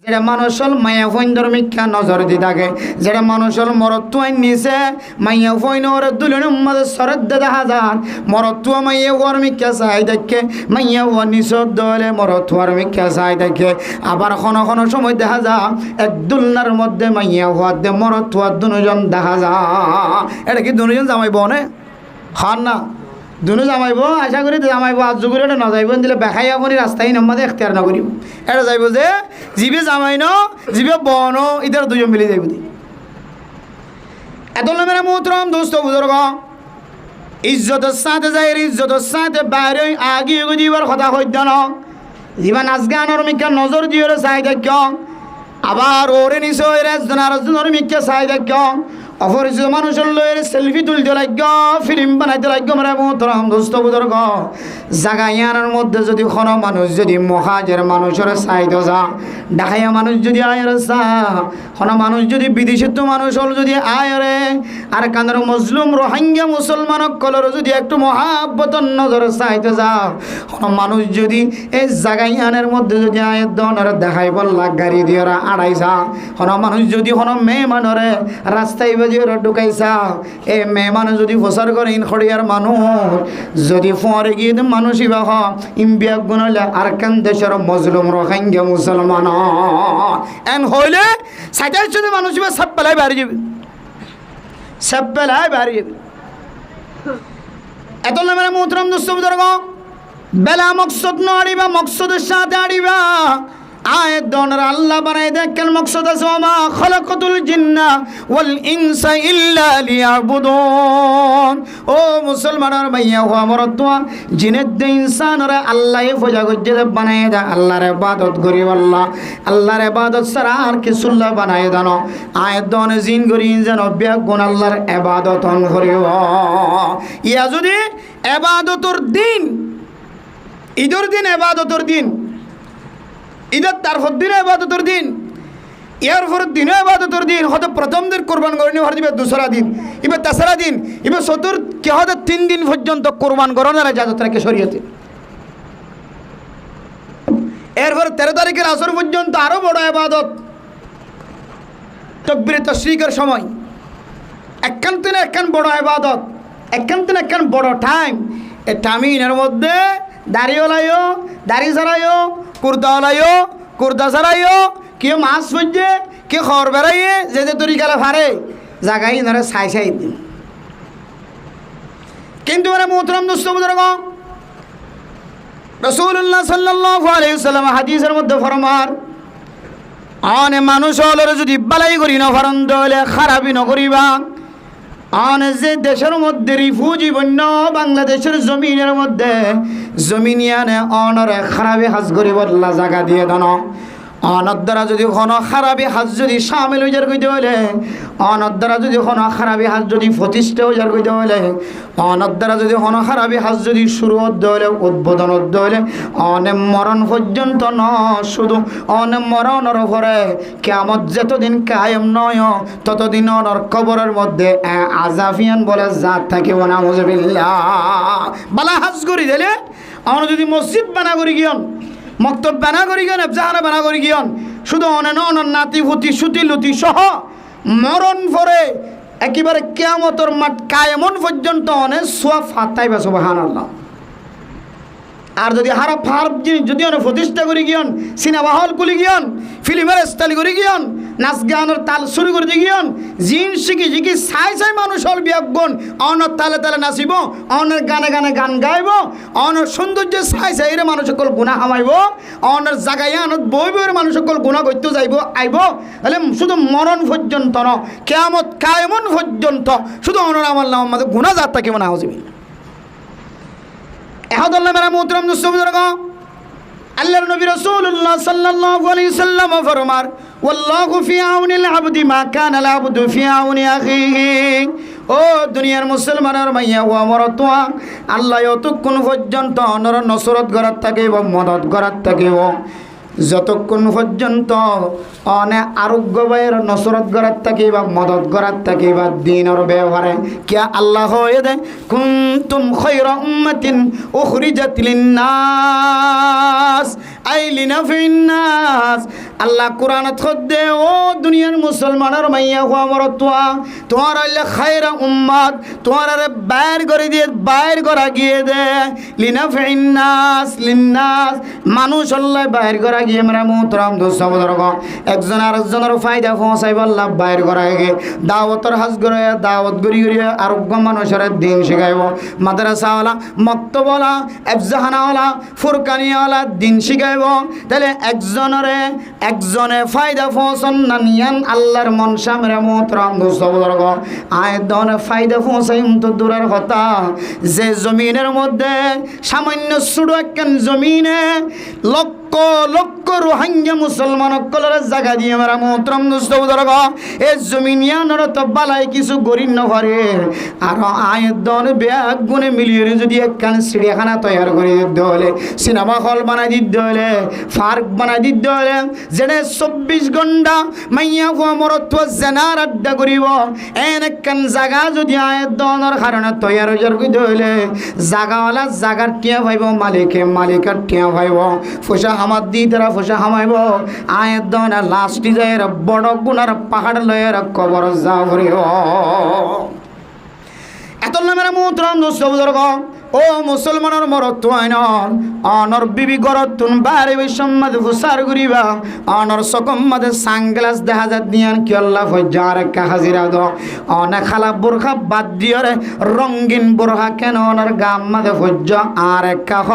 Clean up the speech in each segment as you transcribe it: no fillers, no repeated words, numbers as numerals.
যেটা মানুষ হল মাইয়া ফইন ধর্মিকা নজর দি থাকে, যেটা মানুষ হল মরত্তুয়াই নিছে মাইয়া ফইন ওরে দুলেন উম্মাদ সরদ দেখা যান মরত্তুয়া মাইয়া ধর্মিকা চাই দেখে মাইয়া ও নিচত দলে মরত্তুয়ার মিকা চাই দেখে। আবার কোনো সময় দেখা যা এক দুলনার মধ্যে মাইয়া হওয়ার দে মরত্তুয়ার দুজন দেখা যা। এটা কি দুজন জামাইব নে খান না দুনো জামাইব, আশা করি জামাইব আজ যুগুর এটা নজাইব দিলে বেখাই আপনি রাস্তায় নামাতে এখতিয়ার না করিব। এটা যাইব যে জিবে জামাই ন জিবে বন ইতার দুজন মিলে যাইব। এত মেরা মোহতরম দোস্ত বুজুর্গ, ইজ্জতের সাথে যাই ইজ্জতের সাথে বাইরে আগিয়ে দিবার কথা হইত ন জীবা নাচ গানের মিকা নজর দিয়ে চাই দেখ। আবার ওরে নিচ আরেকজনের মিকা চাই দেখ। অপরিচিত মানুষের লয়ের সেলফি তুলতে লাগ, ফিল্ম বানাইতে লাগ। মেরা মোহতরম দোস্ত বুজুর্গ, জাগাইয়ানের মধ্যে যদি কোনো মানুষ যদি মহাজের মানুষের চাইদ যা ঢাকাইয়া মানুষ যদি আয়ের চা কোনো মানুষ যদি বিদেশিত মানুষ হল যদি আয়রে আর কানের মজলুম রোহিঙ্গা মুসলমানক কলর যদি একটু মহাব্বতন নজর চাইতে যাও কোনো মানুষ যদি এই জাগাইয়ানের মধ্যে যদি আয়ের দনের দেখাই বললা গাড়ি দিয়ে ওরা আড়াইছা কোনো মানুষ যদি কোনো মেয়ে মানরে রাস্তায় বাজি ওরা ঢুকাইছা এই মেয়ে মানুষ যদি প্রচার করে ইন খড়িয়ার মানুষ যদি ফোঁরে গিয়ে মানুষই বাহ ইম্বিয়া গুণলে আর কান দেশের মজলুম রোহিঙ্গা মুসলমান এন হইলে সাইটার সাথে মানুষ সব পেলাই বাড়ি যাবে, সব পেলাই বাড়ি যাবে। এত নামের মোহতরম দোস্ত বুজুর্গ, বেলা মকসদ ন আড়িবা মকসদের সাথে আড়িবা আয়ের দনের আল্লাহ বানাই দেখেন মকসদ আছে ওমা খলাকাতুল জিন্না ওয়াল ইনসা ইল্লা লিয়াবুদুন। ও মুসলমানের ভাইয়া হওয়া মরতুয়া জিনের দে ইনসানরা আল্লাহে ফজা গজ্জে বানাই দা আল্লাহর ইবাদত করি আল্লাহর ইবাদত ছাড়া আর কিছুল্লা বানাই দানো আয়ের দনে জিন করি যেন বেগুন আল্লাহর ইবাদত অন করিব। ইয়া যদি ইবাদতর দিন ঈদের দিন ইবাদতর দিন ঈদের তার দিন ইবাদতের দিন ইয়ার পরের দিনও ইবাদতের দিন হয়তো প্রথম দিন কোরবান করেনি হয়তো দিবে দুসরা দিন এবার তেসরা দিন এবার কে হয়তো 3 দিন পর্যন্ত কোরবান করানোর ইজাজত রাখে শরীয়তে। এরপর 13 তারিখের আসর পর্যন্ত আরো বড় ইবাদত তাকবীরে তাশরিকের সময় একখান বড় ইবাদত একখান বড় টাইম। এই টাইমের মধ্যে দাড়িওয়ালাইও দাড়ি ছাড়াইও কুর্তা ওলাইও কুর্তা ছাড়াইও কেউ মাছ ফুজছে কেউ খড় বেড়াইয়ে যে তরিকালে ফারে জাগাই ধরে ছাই দিন। কিন্তু মানে মোহতরম দোস্ত বুজুর্গ, রাসূলুল্লাহ সাল্লাল্লাহু আলাইহি ওয়াসাল্লাম হাদিসের মধ্যে ফরমান অনে মানুষ হলের যদি বালাই করি না ফরন দলে খারাপই নকরিবা। অনে যে দেশের মধ্যে রিফিউজি বন্য বাংলাদেশের জমিনের মধ্যে জমিনিয়ানে অনরে খারাপি হাজ করি বললা জায়গা দিয়ে দান অনর দ্বারা যদি কোনো খারাপি হাজ যদি সামিল হয়ে যার কইতে হলে অনর দ্বারা যদি কোনো খারাপি হাজ যদি প্রতিষ্ঠা হয়ে যার কইতে হলে অনর দ্বারা যদি কোনো খারাপি হাজ যদি শুরু হতে হলে উদ্বোধন হতে হলে অনে মরণ পর্যন্ত ন শুধু অনে মরণের পরে কিয়ামত যতদিন কায়েম নয় ততদিন অনর কবরের মধ্যে আজাফিয়ান বলে জাত থাকে নাউযুবিল্লাহ। বালা হাজ করি দিলে অন যদি মসজিদ বানা করি গিয়ন মক্তব বানা করি গিয়ন এফজাহানা বানা করি গিয়ন শুধু অনেন অনর নাতি ফুতি সুতি লুতি সহ মরণ পরে একেবারে কিয়ামতের মাঠ কায়েমন পর্যন্ত অনেক সোয়া ফাতাইবা সুবহানাল্লাহ। আর যদি হারাপ যদি অনেক প্রতিষ্ঠা করি গিয়ন সিনেমা হল খুলি গিয়ন ফিল্মের স্টাইল করি গিয়ন নাচ গানের তাল শুরু করে দিয়ে গিয়ন জিন শিখি চাই মানুষ হল বিয়াগুন অনের তালে তালে নাচিব অনের গানে গান গাইব অনের সৌন্দর্য চাই এর মানুষ সকল গুণা হামাইব অনের জাগাই আনত বই বইয়ের মানুষ সকল গুণা করতে যাইব আইব তাহলে শুধু মরণ পর্যন্ত ন কিয়ামত কায়েমন পর্যন্ত শুধু অনর আমার নাম আমাদের গুণা যাত থাকে মনে হওয়া এহাদুল্লাহ মেরা মোহতরম দোস্ত বুজুর্গ, আল্লাহর নবী রাসূলুল্লাহ সাল্লাল্লাহু আলাইহি সাল্লাম ফরমান ওয়াল্লাহু ফি আউনিল আবদি মা কানাল আবদু ফি আউনি আখিহি। ও দুনিয়ার মুসলমানের মাইয়া ও মরতুয়া আল্লাহ যতক্ষণ পর্যন্ত অনর নসরত করার থাকিব মদত করার থাকিব যতক্ষণ পর্যন্ত অনে আরোগ্য ভাইয়ের নসরত করার থাকিবা মদত করার থাকিবা দিনের ব্যবহারে কিয়া আল্লাহ হয়ে দে কুনতুম খায়রা উম্মাতিন উখরিজাত লিন্নাস। আই লিনাফিন নাস। আল্লাহ কোরআনত খদ্দে ও দুনিয়ার মুসলমানের মাইয়া হওয়া মরতুয়া তোমার হইলে খায়রা উম্মাদ তোমার আরে বাইর করে দিয়ে বাইর করা গিয়ে দে লিনাফিন নাস লিন্নাস মানুষ আল্লাহ বাইর করা গিয়ে আমরা মোহতরম দোস্ত বুজুর্গ একজন আরেকজনের ফায়দা পৌঁছাইব আল্লাহ বাইর করা গিয়ে দাওয়াতের হাজ করে দাওয়াত গড়ি গড়িয়ে আরোগ্য মানুষের দিন শিখাইব মাদ্রাসাওয়ালা মক্তবওয়ালা এফজাহানাওয়ালা ফুরকানিয়াওয়ালা দিন শিখাইব তাহলে একজনে ফায়দা পৌঁছন না নিয়ান আল্লাহর মন সামনে মোহতরম দোস্ত বুজুর্গ আয়দনে ফায়দা পৌঁছাইম তো দূরের কথা যে জমিনের মধ্যে সামান্য ছোট একখান জমিনে লক্ষ লক্ষ রোহিঙ্গা মুসলমান সকলের জায়গা দিয়ে আমরা মোহতরম দোস্ত বুজুর্গ এই জমিনিয়ানোর তো বালাই কিছু গরিব নভরে আর আয়দন ব্যাগ গুণে মিলিয়ে যদি একখান চিড়িয়াখানা তৈরি করে দিতে হলে সিনেমা হল বানাই দিতে হলে পার্ক বানাই দিতে হলে যেনে 24 ঘন্টা মাইয়া হওয়া মরত্ব জেনার আড্ডা করিব এন একখান জায়গা যদি আয়দনের কারণে তৈরি করতে হলে জাগাওয়ালা জাগার টিয়া পাইব মালিকের টিয়া পাইব ফসা হামাত দি তারা ফসা হামাইব আয়দনের লাস্টি যায় বড় গুণার পাহাড় লয়ের কবর যা করিব এত নামের মোহতরম দোস্ত বুজুর্গ ও মুসলমানের মরত্ব আইনন অনর বিবি গরতুন বারে বিসম্মাদ ফুসার করিবা অনর সকম মাদে সানগ্লাস দেখা যা দিয়ান কি আল্লাহ ফজার কা হাজিরা দ অনে খালা বোরখা বাদ দিয়রে রঙিন বোরখা কেন অনর গাম মাদে ফজ্জা আর একা হ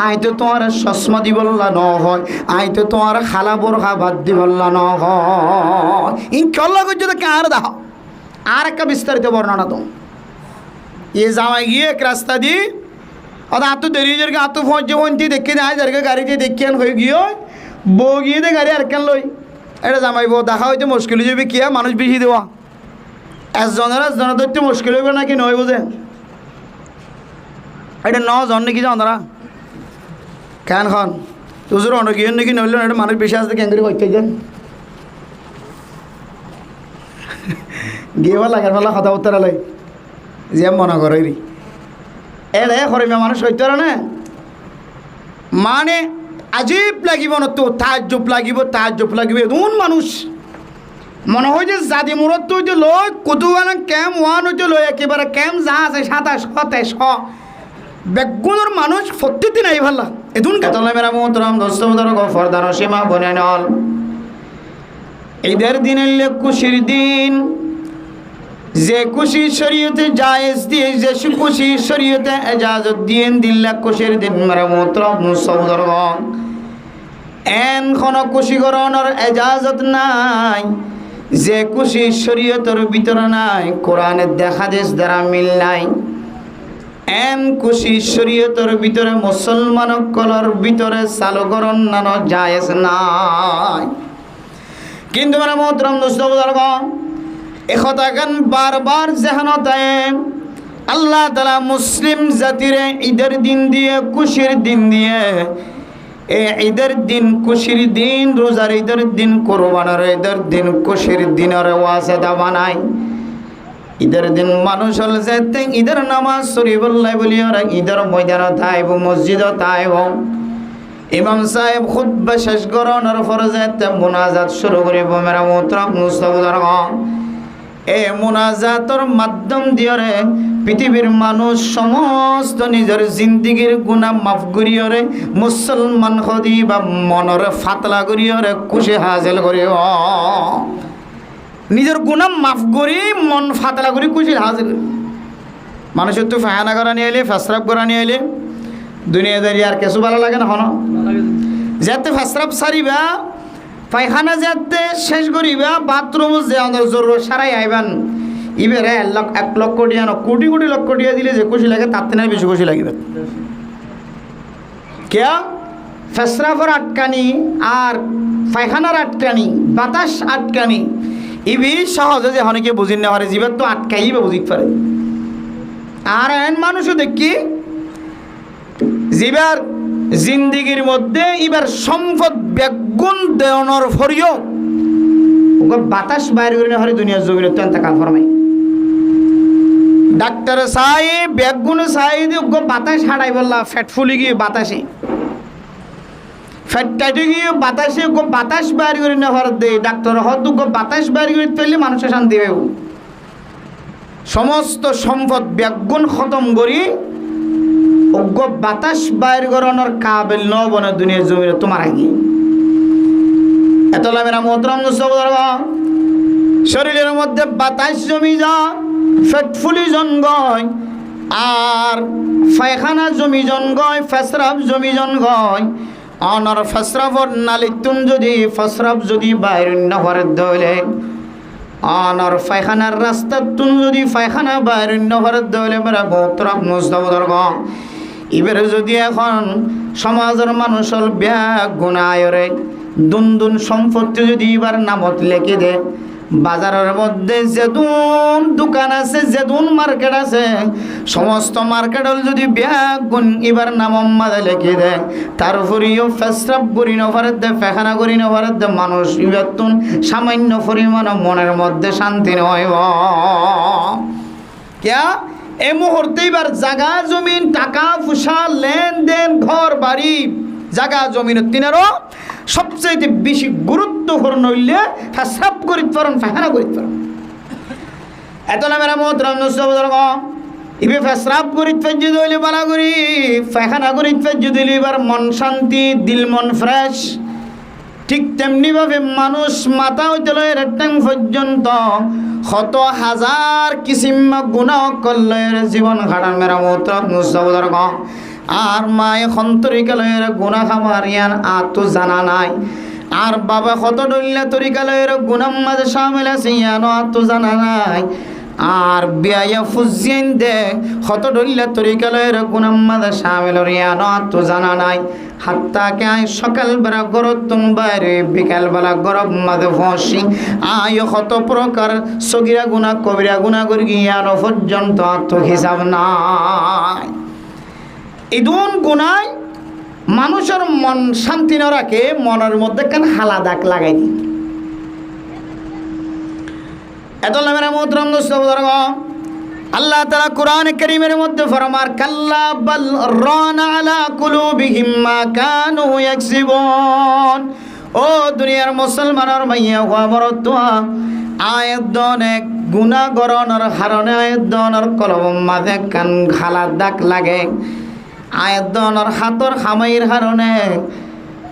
আই তো তোমার চশমা দি বললা ন হয় আই তো তোমার খালা বোরখা বাদ দি বললা ন হয় ইন কি আল্লাহ কইতে কার দাও আর একটা বিস্তারিত বর্ণনা তো ये जावा गए एक रास्ता दी और आतो देरी जर के आतो पहुंचे वंती देखे जाए जर के गाड़ी के देखिए हो गयो बो गए दे गाड़ी अरकन लई এটা জামাইব দেখা হইতে মুশকিল হইবে কিয়া মানুষ বেশি দেওয়া একজনের ধরতে মুশকিল হইবে নাকি নয় বুঝে এটা 9 জন নাকি জানারা কেন খান তুজুর অন্য গিয়ে নাকি নইল এটা মানুষ বেশি আসতে কেন করে কইতে যান গিয়ে লাগার ফেলা কথা উত্তর লাই যে মনে করে এ হরিমা মানুষ হইতে না মানে আজীব লাগিব না তো তাজ্জব লাগিব এমন মানুষ মনে হয় যে জাদি মূরত হইতে লয় কতুয়ানা ক্যাম ওয়ান হইতে লয় একেবারে ক্যাম যা আছে 27 বেগুনের মানুষ প্রত্যেকদিন আই ভাল্লা এদুন কাতলা মেরা মোহতরম দোস্ত বুজুর্গ ফরদার সীমা বনে নল ঈদের দিন এলে খুশির দিন যে খুশি শরীয়তে জায়েজ দিয়ে যে খুশি শরীয়তে ইজাজত দিয়ে দিল্লা খুশির দিন মেরা মোহতরম দোস্ত বুজুর্গ এন কোন খুশি করানোর ইজাজত নাই যে খুশি শরীয়তের ভিতরে নাই কোরআনের দেখা দেশ দ্বারা মিল নাই এন খুশি শরীয়তের ভিতরে মুসলমান কলর ভিতরে চালু করন নানো জায়েজ নাই কিন্তু মেরা মোহতরম দোস্ত বুজুর্গ একথা গান বারবার জেহানতায় আল্লাহ তাআলা মুসলিম জাতিরে ঈদের দিন দিয়ে খুশির দিন দিয়ে এই ঈদের দিন খুশির দিন রোজার ঈদের দিন কোরবানের ঈদের দিন খুশির দিনের ওয়াসিতা বানায় ঈদের দিন মানুষ হল যেতে ঈদের নামাজ শরীফুল্লাহ বলি ওরা ঈদের ময়দানে থাইব মসজিদে থাইব ইমাম সাহেব খুতবা শেষ করানোর পরে যেতে মুনাজাত শুরু করিব মেরা মোহতরম দোস্ত বুজুর্গ এই মুনাজাতর মাধ্যম দিয়ে পৃথিবীর মানুষ সমস্ত নিজের জিন্দিগির গুনাহ মাফ করিয়রে মুসলমান হদি বা মনের ফাতলা করিয়রে খুশি হাসিল করিও নিজের গুনাহ মাফ করি মন ফাতলা করি খুশি হাসিল মানুষের তো ফায়না করা নিয়ে এলে ফেসরাব করা নিয়ে এলে দুনিয়াদারি আর কিছু ভালো লাগে না হন যাতে ফেসরাব সারিবা পায়খানা যাতে শেষ করিবা বাথরুম যে জরুর সারাই আইবান ইবেরে 1 লক্ষ টিয়া না কোটি লক্ষ টিয়া দিলে যে খুশি লাগে তাতে নাই বেশি খুশি লাগবে কেয়া ফেসরাফর আটকানি আর পায়খানার আটকানি বাতাস আটকানি ইবি সহজে যে অনেকে বুঝিন না পারে জীবের তো আটকাইবে বুঝিত পারে আর এন মানুষও দেখি জীবের জিন্দিগির মধ্যে এবার সম্পদ বেগুন দেওয়ানোর ফরিও ওকে বাতাস বাইরে করে না হরে দুনিয়ার জমিনে তো এত কাল ফরমাই ডাক্তার সাহেব বেগুন সাহেব ওকে বাতাস হাঁটাই বললা ফ্যাট ফুলি গিয়ে বাতাসে ফেটটাইতে গিয়ে বাতাসে বাতাস বাইর করে নেওয়ার দে ডাক্তার হয়তো বাতাস বাইর করে ফেললে মানুষের শান্তি হবে। সমস্ত সম্পদ ব্যাগুণ খতম করি অজ্ঞ বাতাস বাইর করানোর কাবিল ন বনে দুনিয়ার জমিনে তোমার আগে এত লাভেরা মোহতরম শরীরের মধ্যে বাতাস জমি যা ফেট ফুলি জন্ময় আর পায়খানা জমি জন্ময় ফেসরাব জমি জন্ময় অনর ফেসরাবর নালিতুন যদি ফেসরাব যদি বাইর নহরে দলে অনর পায়খানার রাস্তা তুন যদি পায়খানা বাইর নহরে দলে মেরা মোহতরম মুস্তাফদর্গ এবারে যদি এখন সমাজের মানুষের ব্যাগ গুণায়রে দুন সম্পত্তি যদি এবার নামত লেখে দে বাজারের মধ্যে যেদুন দোকান আছে যেদুন মার্কেট আছে সমস্ত মার্কেটল যদি ব্যাগ গুণ এবার নাম মাঝে লেখে দেয় তার উপরেও ফেসরাব করি নভারের দে পেখানা করি নভারের দে মানুষ এবার তুন সামান্য পরিমাণ মনের মধ্যে শান্তি নয় ক্যা এই মুহূর্তে এবার জাগা জমিন টাকা পয়সা লেনদেন ঘর বাড়ি জাগা জমিন তিনারও সবচেয়ে বেশি গুরুত্বপূর্ণ হইলে ফেসরাব করিতে পারেন পায়খানা করিতে পারেন এত না মেরা মোহতরম ইবে ফেসরাব করিতে পারি হইলে বালা করি পায়খানা করিতে পারি যদি এবার মন শান্তি দিল মন ফ্রেশ ঠিক তেমনিভাবে মানুষ মাথা হইতে লয়ের টাইম পর্যন্ত শত হাজার কিসিম গুণা করলের জীবন ঘাটার মেরা মোহতরম আর মায়ে সন্তরিকালয়ের গুণা খাবার ইয়ান তো জানা নাই আর বাবা কত ডলিয়া তরিকালয়ের গুণাম মাঝে সামিল আছে ইয়ানো তো জানা নাই আর বিয়া ফুজিয়েন দে কত ডলিয়া তরিকালয়ের গুণাম মাঝে সামিল ইয়ানো তো জানা নাই হাত্তাকে আয় সকাল বেলা গরব তুম বাইরে বিকাল বেলা গরব মাঝে ফসি আয় কত প্রকার সগিরা গুণা কবিরা গুণা করি ইয়ানো পর্যন্ত তো হিসাব নাই ইদুন গুনায় মানুষের মন শান্তি না রাখে মনের মধ্যে কেন হালা দাগ লাগাই দি এত মেরা মোহতরম দোস্তবুজুর্গ আল্লাহ তাআলা কোরআন কারীমের মধ্যে ফরমার কাল্লা বাল রানা আলা কুলুবিহিম মা কানু ইয়াকসিবুন ও দুনিয়ার মুসলমানের মাইয়া ওয়াবরতুয়া আয়াত দনেক গুনাহ গরনের হারনে আয়াত দনের কলব মাঝে কান হালা দাগ লাগে আয়াতর হাতর খামাইয়ের কারণে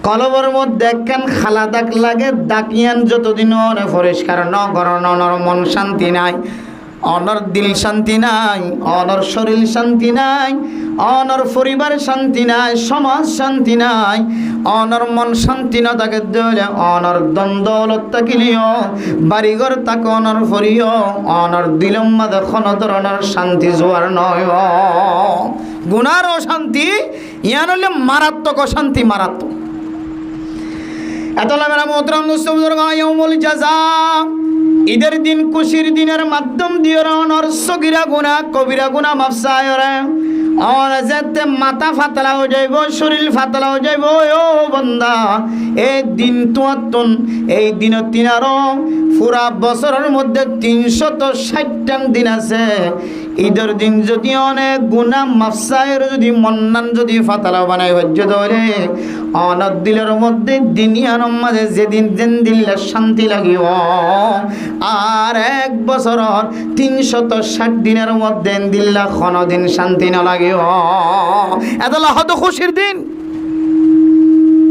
কলবর মধ্যে কেন খালা দাগ লাগে দাকিয়ান যতদিন পরিষ্কার ন গরণর মন শান্তি নাই অনর দিল শান্তি নাই অনর শরীর শান্তি নাই অনর পরিবার শান্তি নাই সমাজ শান্তি নাই অনর মন শান্তি না তাকে দিলে অনর দ্বন্দ্বলত তাকিলিও বাড়িঘর তাকে অনর ফরিও অনর দিলম মাঝে কোনো ধরনের শান্তি জোয়ার নয় গুনার অশান্তি ইয়ান হলে মারাত্মক অশান্তি মারাত্মক এত মেরা মোহতরম দোস্তবুজুর্গ ইয়াউমুল জাযা ঈদের দিন খুশির দিনের মাধ্যম দিয়ে অনর সগিরা গুনাহ কবিরা গুনাহ মাফসায়রে और যেতে মাথা ফাতলা হয়ে যাইব শরীর ফাতলা হয়ে যাইব ও বান্দা এই দিন তুয়াতুন এই দিন তিনারো পুরা বছরের মধ্যে 360টা দিন আছে ঈদের দিন যদি অনেক গুনাহ মাফসায়ের যদি মন্নান যদি ফাতলা বানাই হজ্জ ধরে অনর দিলের মধ্যে দুনিয়ার মাঝে যেদিন যেন দিলে শান্তি লাগিব আর এক বছরের 360 দিনের মধ্যে দিল্লা কোনদিন শান্তি না লাগে এতলা হয়তো খুশির দিন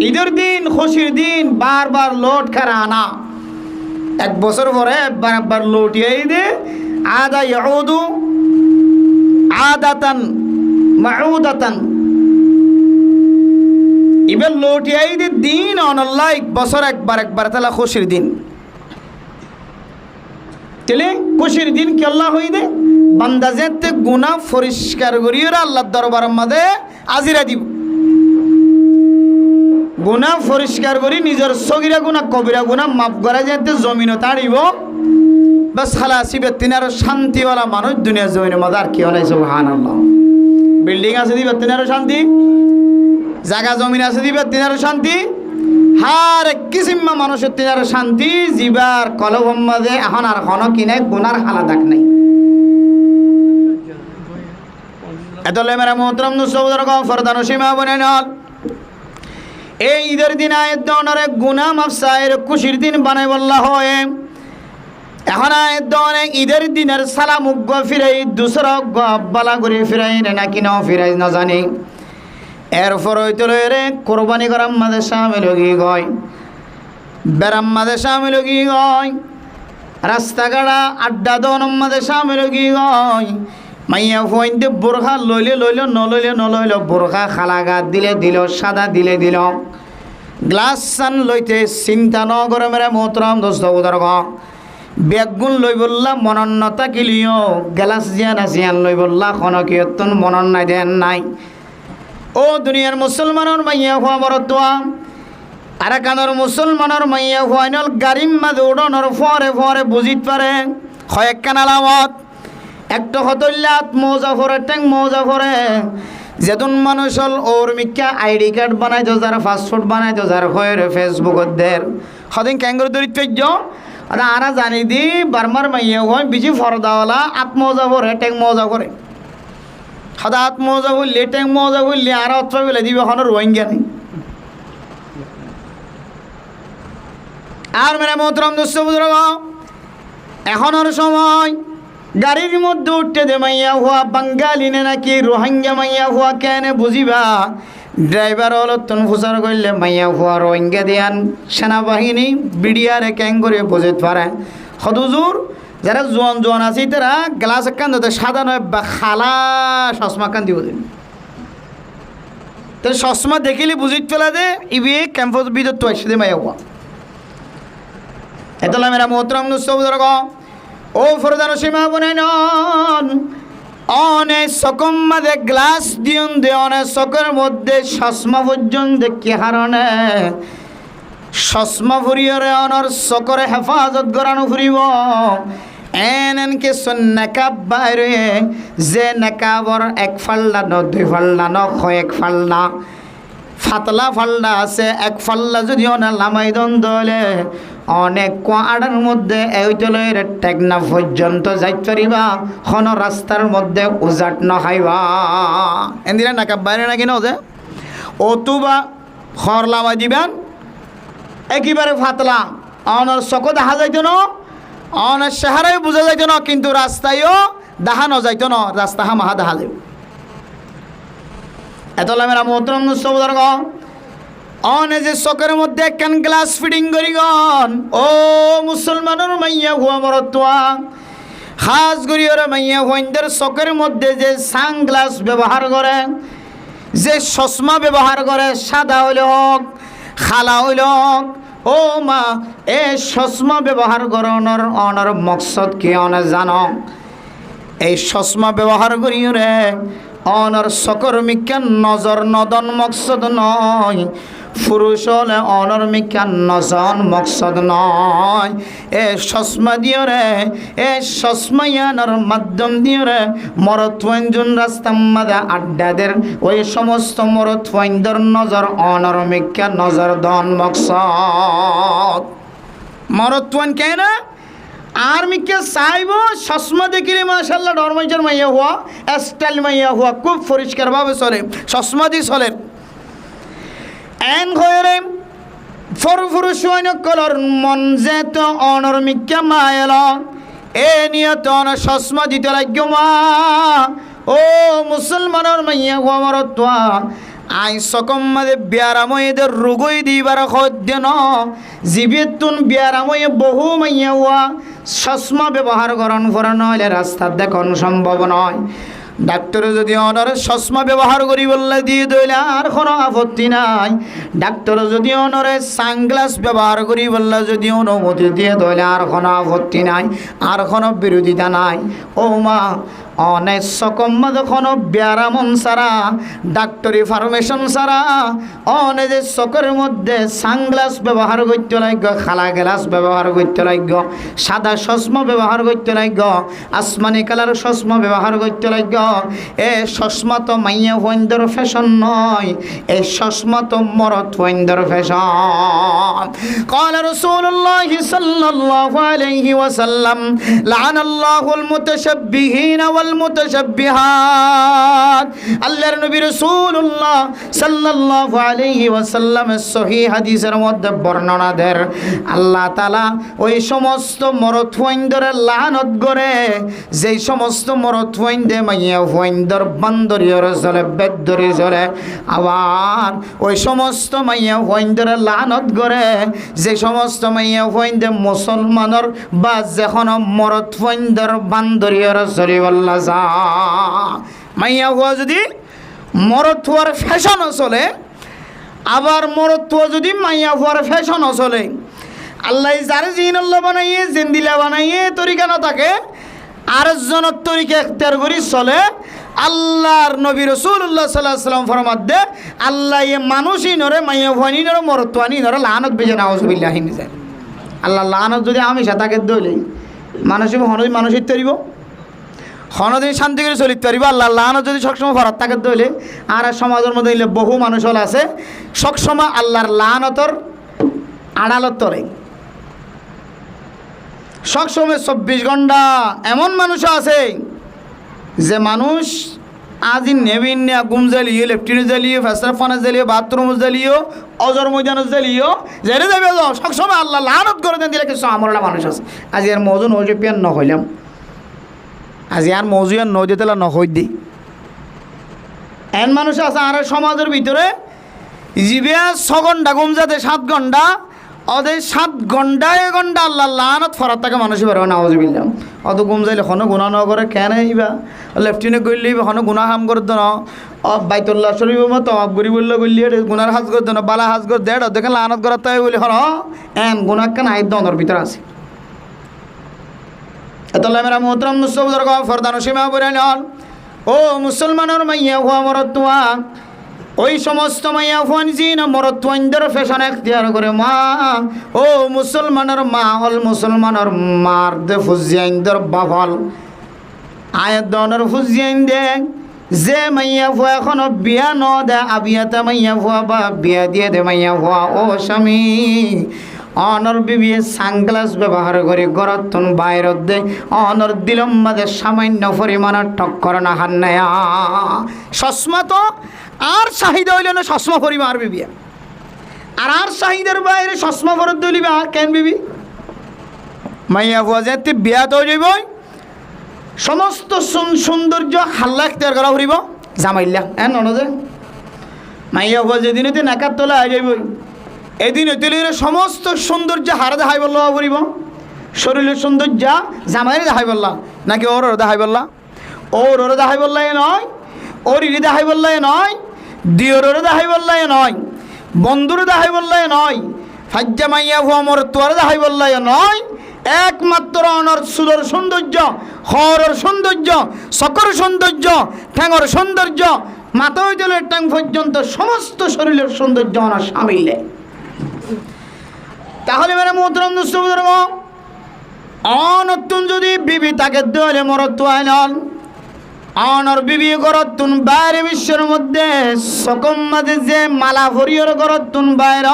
ঈদের দিন খুশির দিন বারবার লোট খারা আনা এক বছর পরে একবার লোটিয়াই দে আদা ইয়াউদু আদাতান মাউদাতান এবার লোটিয়াই দে দিন অনল্লাহ এক বছর একবার তাহলে খুশির দিন তেলে খুশির দিন কি আল্লাহ হই দে বান্দা যেতে গুনাহ পরিষ্কার করিও আল্লাহর দরবারের মধ্যে আজিরা দিব গুনাহ পরিষ্কার করি নিজের সগিরা গুনাহ কবিরা গুনাহ মাফ করা যেতে জমিনও তাড়িব বাস খালাসি বেতিনার শান্তিওয়ালা মানুষ দুনিয়া জমিনের মধ্যে আর কি হলে সুবহানাল্লাহ বিল্ডিং আছে দিবে তিনারও শান্তি জায়গা জমিন আছে দিবে তিনারও শান্তি হার কিসিমা মানুষের তিনার শান্তি জীবার কলবম মাঝে এখন আর কোনো কিনে গুনার হালা দাগ নাই এত মেরা মোহতরম দোস্তবুজুর্গ ফরদান সীমা বনে নল এই ঈদের দিন আয়ের দনের গুনাহ মাফসায়ের খুশির দিন বানাই বললা হয়। এখন আয়ের দনে ঈদের দিনের সালাম উগ্গ ফিরাই দুসরা বালা করে ফিরাই নাকি না ফিরাই না জানি। এরপর হইতে রে কোরবানি করার মাঝে সামিল গিয়ে গয়, বেড়াম মাঝে সামিল গিয়ে গয়, রাস্তাঘাটা আড্ডা দনের মাঝে সামিল গিয়ে গয়। মাইয়া ফোনতে বোরখা লইলে লইল, নলইলে নলইল, বোরখা খালাগা দিলে দিল, সাদা দিলে দিল, গ্লাস সান লইতে চিন্তা ন করে মেরে মোহতরম দোস্ত বুদর্গ বেগুন লই বললা মনন্নতা কিলিও, গ্লাস জিয়ান আসিয়ান লই বললা কোনো কিয়তন মনন নাই দেন নাই। ও দুনিয়ার মুসলমানের মাইয়া হওয়া বরতোয়া আর কানোর মুসলমানের মাইয়া হওয়াইনল গাড়ির মাঝে উড়ানোর ফরে ফরে বুঝিত পারে কয়েকখান আলামত। একটা হতল্লাত মৌজা ফরে ট্যাং মৌজা ফরে যেতুন মানুষ হল ওর মিক্কা আইডি কার্ড বানাই তো যারা পাসপোর্ট বানাই তো যার হয় ফেসবুকত দের সদিন ক্যাঙ্গুর দরিত পেজ আরা জানি দি বারমার মাইয়া হয় বিজি ফরদাওয়ালা আত্মৌজা ফরে ট্যাং মৌজা করে সদা আত্মৌজা বললে ট্যাং মৌজা বললে আর অত্র বেলে দিবে এখন রোহিঙ্গা নেই। আর মেরে মোহতরম দোস্ত বুজুর্গ এখনের সময় গাড়ির মধ্যে উঠতে দে মাইয়া হওয়া বাঙ্গালি নে নাকি রোহিঙ্গা মাইয়া হওয়া কেন বুঝিবা। ড্রাইভার হলো তন ফুসার করলে মাইয়া হওয়া রোহিঙ্গা দিয়ান সেনাবাহিনী বিডিআরে ক্যাং করে বুঝতে পারে। হদুজুর যারা জোয়ান জোয়ান আছে তারা গ্লাস কান দিতে সাদা নয় বা খালা চশমা কান দিব দিন তো চশমা দেখিলে বুঝিত ফেলা দে ইবি ক্যাম্পাস ভিতর তো আসে দে মাইয়া হওয়া। এতলা মেরা মোহতরম বুজুর্গ ও ফরদার সীমা বনাই নন অনেক সকম মাঝে গ্লাস দিয়ন দে অনেক চকের মধ্যে চশমা পর্যন্ত দেখি হারণে চশমা ফুরিয়রে অনর চকরে হেফাজত করানো ফুরিব এনকে নেকাব বাইরে যে নেকাবর এক ফাল্লা ন দুই ফাল্লা ন এক ফাল্লা ফাতলা ফাল্লা আছে এক ফাল্লা যদি না লামাই দলে অনেক কোয়াড়ার মধ্যে এইতলের টেকনা পর্যন্ত যাইতে পারিবা কোনো রাস্তার মধ্যে উজাট নখাইবা এদিরা নাকাব বাইরে নাকি না যে অতুবা খর লামাই দিবেন একেবারে ফাতলা অনর চকো দেখা যাইত ন অনের চেহারাই বোঝা যাইত না কিন্তু রাস্তায়ও দেখা নযাইত ন রাস্তা হামাহা দেখা যাইব। এতলা মেরা মোহতরম বুজুর্গ অনে যে চকের মধ্যে একখান গ্লাস ফিটিং করি গন ও মুসলমানের মাইয়া হুয়া মরতুয়া খাস করি ওরা মাইয়া হুয়াইন্দের চকের মধ্যে যে সানগ্লাস ব্যবহার করে যে চশমা ব্যবহার করে সাদা হইলে হোক খালা হইলে হোক ও মা এ চশমা ব্যবহার করানোর অনার মকসদ কি অনে জানো? এই চশমা ব্যবহার করি রে অনর চকর মিকা নজর নদন মকসদ নয়, পুরুষ হলে অনর মিকা নজন মকসদ নয়। এ চশমা দিয়ে রে এ চশমা ইয়ানোর মাধ্যম দিয়ে রে মরদ ওয়াইনজন রাস্তার মাঝে আড্ডাদের ওই সমস্ত মরদ ওয়াইনদের নজর অনর মিকা নজর দন মকসদ মরদ ওয়াইন কেন আর মিকে চাইব চশমা দেখিলে মাশাল্লাহ ডরমাইজার মাইয়া হওয়া স্টাইল মাইয়া হওয়া খুব পরিষ্কারভাবে চলে চশমা দিয়ে চলে এন ঘরে ফরফুরুষ কলর মন যে তো অনর মিকা মায়েল এ নিয়ে তো অনর চশমা দিতে লাগবে মা ও মুসলমানের মাইয়া হওয়া মরত্বা আই সকম মাঝে বিয়ারাময়েদের রোগই দিবার সদ্য ন জীবেতুন বিয়ারাময়ে বহু মাইয়া হওয়া চশমা ব্যবহার করন হলে রাস্তা দেখুন সম্ভব নয়। ডাক্তারে যদি অনারে চশমা ব্যবহার করি বললে দিয়ে দইলে আর কোনো আপত্তি নাই। ডাক্তারে যদি অনারে সানগ্লাস ব্যবহার করি বললে যদি অনুমতি দিয়ে দইলে আর কোনো আপত্তি নাই, আর কোনো বিরোধিতা নাই। ও মা অনেক সকম কোনো ব্যারামন ছাড়া ডাক্তারি ফার্মেশন ছাড়া অনেক যে চকের মধ্যে সানগ্লাস ব্যবহার করতে লাগবে, খালা গ্লাস ব্যবহার করতে লাগবে, সাদা চশমা ব্যবহার করতে লাগবে, আসমানি কালার চশমা ব্যবহার করতে লাগবে। এ চশমা তো মাইয়া ওয়াইন্দর ফ্যাশন নয়, এই চশমা তো মরদ ওয়াইন্দর ফ্যাশন। قال رسول الله صلى الله عليه وسلم لعن الله المتشبهين ওয়াল মুতাশাব্বিহাত। আল্লাহর নবী রাসূলুল্লাহ সাল্লাল্লাহু আলাইহি ওয়াসাল্লামের সহিহ হাদিসের মধ্যে বর্ণনা দেন, আল্লাহ তাআলা ওই সমস্ত মরদ ফুইন্দরে লানত করে, যেই সমস্ত মরদ ফুইন্দে মাইয়া ফুইন্দর বান্দরিয়র চলে বেদরি চলে, আবার ওই সমস্ত মাইয়া ফুইন্দরে লানত করে, যে সমস্ত মাইয়া ফুইন্দে মুসলমানের বা যেখন মরদ ফুইন্দর বান্দরিয়র চলি বল্লা যা মাইয়া হুয়া যদি মরদ হুয়ার ফ্যাশনও চলে, আবার মরদ হুয়া যদি মাইয়া হুয়ার ফ্যাশনও চলে, আল্লাহ যার জিনুল্লাহ বানাইয়ে জিন্দিলা বানাইয়ে তরিকা না থাকে আরেকজনের তরিকা এখতিয়ার করি চলে, আল্লাহর নবী রাসূলুল্লাহ সাল্লাল্লাহু আলাইহি ওয়াসাল্লাম ফরমাদ্দে আল্লাহ এ মানুষই নরে মাইয়া হুয়ানি নরে মরদ হুয়ানি নরে লানত বেজে নাউজুবিল্লাহ হিমিজা। আল্লাহ লানত যদি আমি সাতাকে দইলে মানুষই হনই মানুষই তরিব, হনদিন শান্তি করে চলিতে পারিব। আল্লাহ লানত যদি সবসময় ফরাত তাকে দইলে আর সমাজের মধ্যে বহু মানুষ হল আছে সবসময় আল্লাহর লানতর আড়ালত তরে, সবসময় 24 ঘন্টা। এমন মানুষও আছে যে মানুষ আজি নেবিন না গুম জ্বালিয়ে লেফটিনে জ্বালিয়ে ফেসরাফানে জ্বালিয়ে বাথরুম জ্বালিয়েও অজর ময়দান জ্বালিয়েও জেনে যাবে সবসময় আল্লাহ লানত করে দেন দিলে কিছু আমরলা মানুষ আছে। আজি আর মৌজু নজে পিয়ান ন হইলাম, আজি আর মৌজু আর নদী তেলা নহই দিই এন মানুষ আছে। আর সমাজের ভিতরে জিবে 6 ঘন্টা ঘুম যাতে 7 ঘন্টা ওদের 7 ঘন্টায় ঘন্টা আল্লাহ লানত ফরাত থাকে মানুষই পারবে না আউযুবিল্লাহ। অত ঘুম যাইলে কোনো গুণা ন করে কেন আইবা লেফটিনে গইলে কোনো গুণা হাম করত না, বাইতুল্লাহ শরীফ মতো গরি বললে গলিয়ে গুনার হাজ করত না, বালা হাজ কর দেড় দেখেন লানত করার তাই বলি হন এন গুণা কেন আই দনের ভিতরে আছে। এতলা মেরা মোহতরম মুসলমানদের ফরদান সীমা বলে নন ও মুসলমানের মাইয়া হুয়া মরতুয়া, ওই সমস্ত মাইয়া ফুয়ান জিন মরতুয়াইন্দর ফ্যাশন এখতিয়ার করে মা ও মুসলমানের মা হল মুসলমানের মার দে ফুজিয়াইন্দর বাফল আয়াত দনের ফুজিয়াইন্দে যে মাইয়া ফুয়া এখনো বিয়া ন দে আবিয়াতে মাইয়া ফুয়া বা বিয়া দিয়ে দে মাইয়া ফুয়া ও স্বামী অনর বিবি সানগ্লাস ব্যবহার করে গরতন বাইরত দে অনর দিলম মাঝে সামান্য পরিমাণের টক্কর না হান্নায়া চশমা তো আর চাহিদা হইল না চশমা পরিবা আর বিবি আর চাহিদার বাইরে চশমা ফরত দলিবা কেন বিবি মাইয়া ফুয়া যে বিয়া তো যাইব সমস্ত সৌন্দর্য হাল্লা এখতিয়ার করা ফুরিব জামাইল্লা এন ননদে মাইয়া ফুয়া যেদিন হইতে নাকার তোলা হয়ে যাইব এদিন হইতে সমস্ত সৌন্দর্য হারে দেখাই বললা ফুরিব, শরীরের সৌন্দর্য জামাইরে দেখাই বললা নাকি ওর দেখাই বললা, ওর দেখাই বললাই নয়, ওর ইরি দেখাই বললাই নয়, দিওর দেখাই বললাই নয়, বন্ধুর দেখাই বললাই নয়, ফাজ্জা মাইয়া ফুয়া মর তোর দেখাই বললাই নয়, একমাত্র অনর সুদর সৌন্দর্য হরর সৌন্দর্য সকর সৌন্দর্য ঠ্যাঙর সৌন্দর্য মাথা হইতে ট্যাং পর্যন্ত সমস্ত শরীরের সৌন্দর্য অনার সামিলে। তাহলে মেরে মোহতরম মুসলমান অনতুন যদি বিবি তাকে দলে মরতুয়া নন অনর বিবি গরতুন বাইরে বিশ্বের মধ্যে সকম মাঝে যে মালা হরিয়র গরতুন বাইর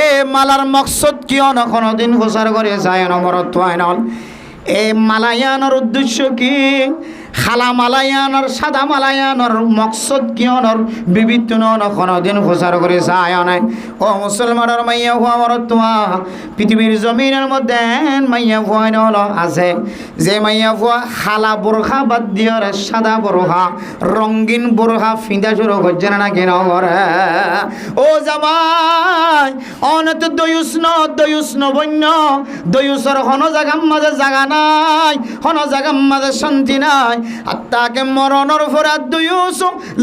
এ মালার মকসদ কি অন কোনোদিন প্রচার করে যায় না মরতুয়া নন। এই মালায়ানোর উদ্দেশ্য কি, খালা মালায়ানোর সাদা মালায়ানোর মকসদ কি অনর বিবিধ কোনোদিন প্রচার করে যায় নাই। ও মুসলমানের মাইয়া হুয়া মরতুয়া পৃথিবীর জমিনের মধ্যে মাইয়া হুয়া হল আছে যে মাইয়া হুয়া খালা বোরখা বাদ দিয়ে সাদা বোরখা রঙিন বোরখা ফিঁদা শুরু করছে না কেন করে ও জামাই অনত দয়ুস বন্য দয়ুসর হন জাগাম মাঝে জাগা নাই, হন জাগাম মাঝে শান্তি নাই। আত্মাকে মরণর ফরাদ দয়ুস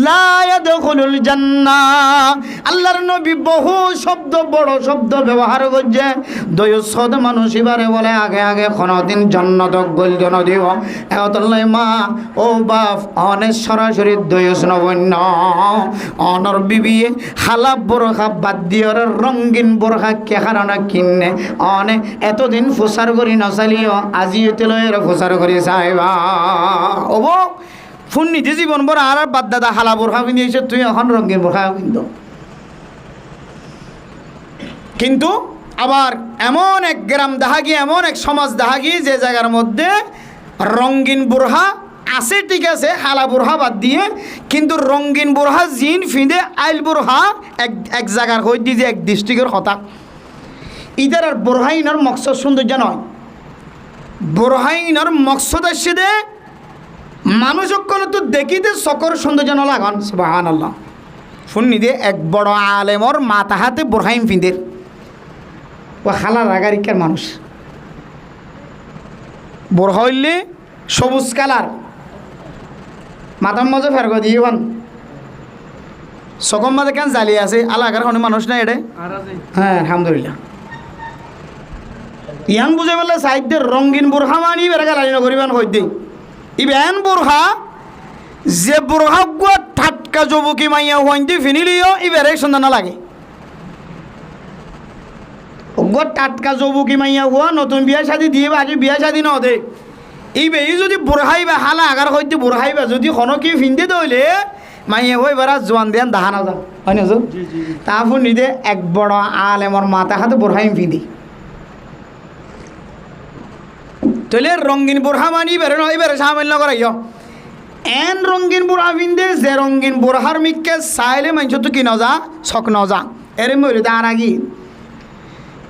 লা ইয়াদখুলুল জান্নাহ। আল্লাহর নবী বহু শব্দ বড় শব্দ ব্যবহার করছে। দয়ুস শব্দ মানুষ এবারে বলে আগে আগে কোনদিন জান্নাত গল জন দিব এতলাই মা ও বাপ অনেক সরাসরি দয়ুস নবন্য অনর বিবি হালা বোরখা বাদ দিয়ে রঙিন বোরখা কে কারণে কিনে অনেক এতদিন প্রচার করি নচালিও আজি এতেলয়ের প্রচার করি চাইবা ওব ফোন নিতে জীবন বড় আর বাদ দাদা হালা বোরখা পিঁধিয়েছে তুই এখন রঙিন বোরখা কিন্তু কিন্তু আবার এমন এক গ্রাম দাহাগি এমন এক সমাজ দাহাগি যে জায়গার মধ্যে রঙিন বোরখা আছে ঠিক আছে হালা বোরহা বাদ দিয়ে, কিন্তু রঙিন বোরহা জিন ফিঁদে আইল বোরহা এক জায়গার হয়ে দিয়ে যে এক ডিস্ট্রিক্টের কথা ইদার আর বোরহাইনার মকসদ সৌন্দর্য নয়। বোরহাইনার মকসদ আসছে দে মানুষ তো দেখিতে সকর সৌন্দর্য ন লাগান। সুবহানাল্লাহ। শুনি দে এক বড় আলেমর মাথা হাতে বোরহাইন ফিঁদের ও হালা রাগারিকার মানুষ বোরহা হইলে সবুজ কালার মাথার মাঝে ফেরগো দিয়ে বান সকম মাঝে কেন জ্বালিয়ে আছে আলাগার কোনো মানুষ না এডে। হ্যাঁ আলহামদুলিল্লাহ। ইয়ান বুঝে বললে সাহিত্যের রঙিন বোরহা মানি বেড়া গালি নকরিবান কই দিই ইবেন বোরহা যে বোরহা গুয়া ঠাটকা যুবকি মাইয়া হইন্দি ফিনিলিও ইবেরে সুন্দর না লাগে। গুয়া টাটকা যুবকি মাইয়া হুয়া নতুন বিয়া শাদি দিয়ে আগে বিয়া শাদি ন দে ইবে যদি বোরহাইবা হালা আগার হইতে বোরহাইবা যদি কি ফিনতে দইলে মাইয়া হই বেড়া জোয়ান দেন দাহা না যা হয় না তারপর নিদে এক বড় আলেমর মাথা হাতে বোরহাইম ফিন্দি তাহলে রঙিন বোরহা মানি এবারে সামিল না করাইও এন রঙিন বোরহা ফিন্দে যে রঙিন বোরহার মিককে চাইলে মানুষ তো কি নজা শখ নজা এরে মইলে তার আগি।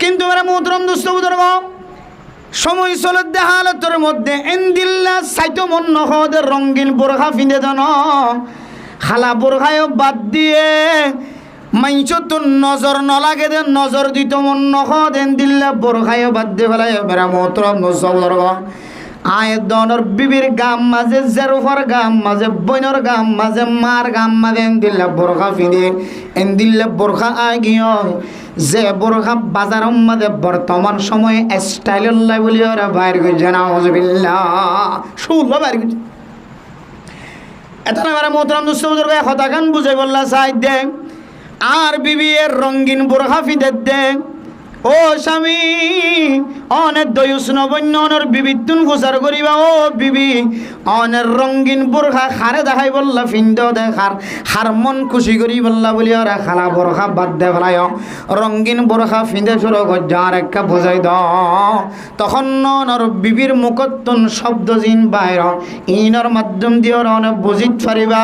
কিন্তু এরা মোহতরম দুস্থ বুজুর্গ সময় চলে দেহালতের মধ্যে এন্দিল্লা সাইতো মন নহদে রঙিন বোরহা ফিন্দে দেন খালা বোরহায় বাদ দিয়ে মাইছ তো নজর নলাগে দে নজর দিত মন নহদ এন্দিল্লা বোরহায় বাদ দিয়ে ফেলাই এরা মোহতরম দুস্থ বুজুর্গ আয় দনর বিবির গাম মাঝে জেরুফার গাম মাঝে বইনর গাম মাঝে মার গাম মাঝে এন্দিল্লা বোরখা ফিদে এন্দিল্লা বোরখা আগিও যে বোরখা বাজার মাঝে বর্তমান সময়ে স্টাইল্লাহ বলি ওরা বাইর করছে না হজবিল্লা শুনলো বাইর করছে এত না আমার মোহতরম দুস্থ বুজুর্গ কথা গান বুঝে বললা চাই দে আর বিবি এর রঙিন বোরখা ফিদে দে ও স্বামী অনেক দয়ুস নবন্য অনের বিবিতুন ফুসার করিবা ও বিবি অনের রঙিন বোরখা খারে দেখাই বললা ফিন্দ দেখার হার মন খুশি করি বললা বলি ওরা খালা বোরখা বাদ দে ফেলায় রঙিন বোরখা ফিন্দে শুরু যার একটা বোঝাই দ তখন নর বিবির মুখতন শব্দ জিন বাইর ইনর মাধ্যম দিয়ে অনেক বুঝিত পারিবা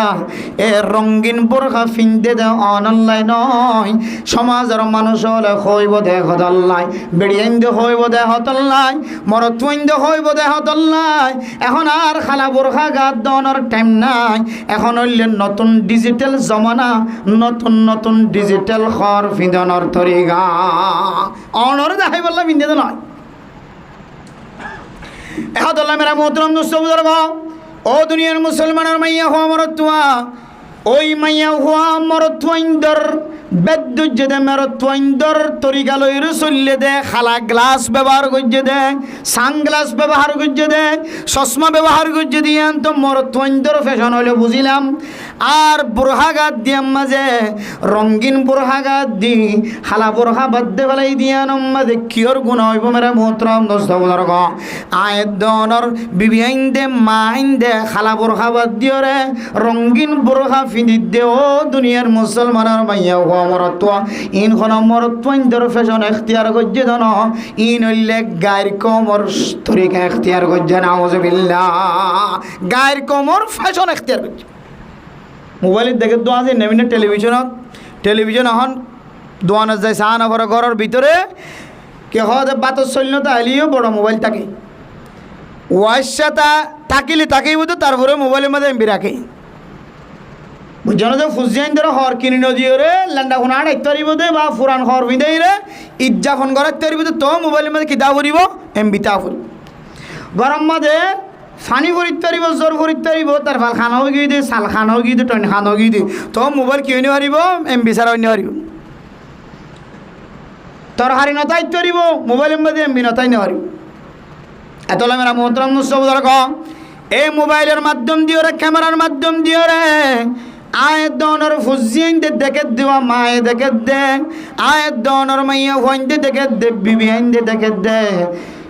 এ রঙিন বোরখা ফিন্দে দে অনলাই নয় সমাজের মানুষ হলে হইব দেখ হতল্লাই বেড়িয়াইন্দ হইব দে হতল্লাই মরতুইন্দ হইব দে হতল্লাই এখন আর খালা বোরখা গাত দনের টাইম নাই এখন হইলে নতুন ডিজিটাল জমানা নতুন নতুন ডিজিটাল খর ফিন্দনের তরিগা অনর দেখাই বললাম ইন্দিয়া নয় হতল্লাই মেরা মোহতরম দুস্থ বুজুর্গ ও দুনিয়ার মুসলমানের মাইয়া হওয়া মরতুয়া ওই মাইয়া হওয়া মরতুইন্দর বেদ্যুজ্জে দে মেরত্বইন্দর তরিকালইর চললে দে খালা গ্লাস ব্যবহার করছে দে সানগ্লাস ব্যবহার করছে দে চশমা ব্যবহার করছে দিয়ে তো মরত্বইন্দর ফ্যাশন হলে বুঝিলাম আর বোরহাগাত দিয়ে মাঝে রঙিন বোরহাগাত দি খালা বোরহা বাদ্যে ফেলাই দিয়ে মাঝে কিয়র গুণ হইব মেরা মোহতরম দোস্ত বুজুর্গ আয়ের দনর বিবি আইন দে মা আইন দে খালা বোরহা বাদ দিও রে রঙিন বোরহা ফিনি দে ও দুনিয়ার মুসলমানের মাইয়া মরত্ব ইন খন মরত্ব ইন্দর ফ্যাশন এখতিয়ার করছে ধন ইন হইলে গায়ের কোমর তরিকা এখতিয়ার করছে নাউজুবিল্লাহ গায়ের কোমর ফ্যাশন এখতিয়ার করছে মোবাইলের দেখে তো আছে নেমিনে টেলিভিশন এখন দোয়ানো যায় সাহানা ভরা ঘরের ভিতরে কে হতে বাতর শৈল্যতা আলিও বড় মোবাইল থাকে ওয়াইসা থাকিলে তাকেই বুঝতো তারপরে মোবাইলের মধ্যে এমবি রাখে বুঝানো যে ফুজিয়ান ধরে হর কিনি নদীও রে ল্যান্ডা ফোন আড়াই তরিব দে বা ফুরান হর বিদেই রে ইজ্জা ফোন করার তরিব তো মোবাইলের মধ্যে কিতা ফুরিব এমবি তা ফুরিব গরম মাঝে ফানি ফুরিত পারিব জ্বর ফুরিত পারিব তার ভাল খানাও গিয়ে দে চাল খানাও গিয়ে দে টন খানাও গিয়ে দে তো মোবাইল কিনে নিয়ে পারিব এমবি ছাড়া অন্য পারিব তোর হারি নতাই তরিব মোবাইলের মধ্যে এমবি নতাই নিয়ে পারিব এত মেরা মোহতরম মুস্তফা দরক এই মোবাইলের মাধ্যম দিও রে ক্যামেরার মাধ্যম দিও রে আয়ের দনর ফুজিয়াইন দে দেখে দেওয়া মায়ে দেখে দে আয়ের দনর মাইয়া হইন দে দেখে দে বিবি আইন দে দেখে দে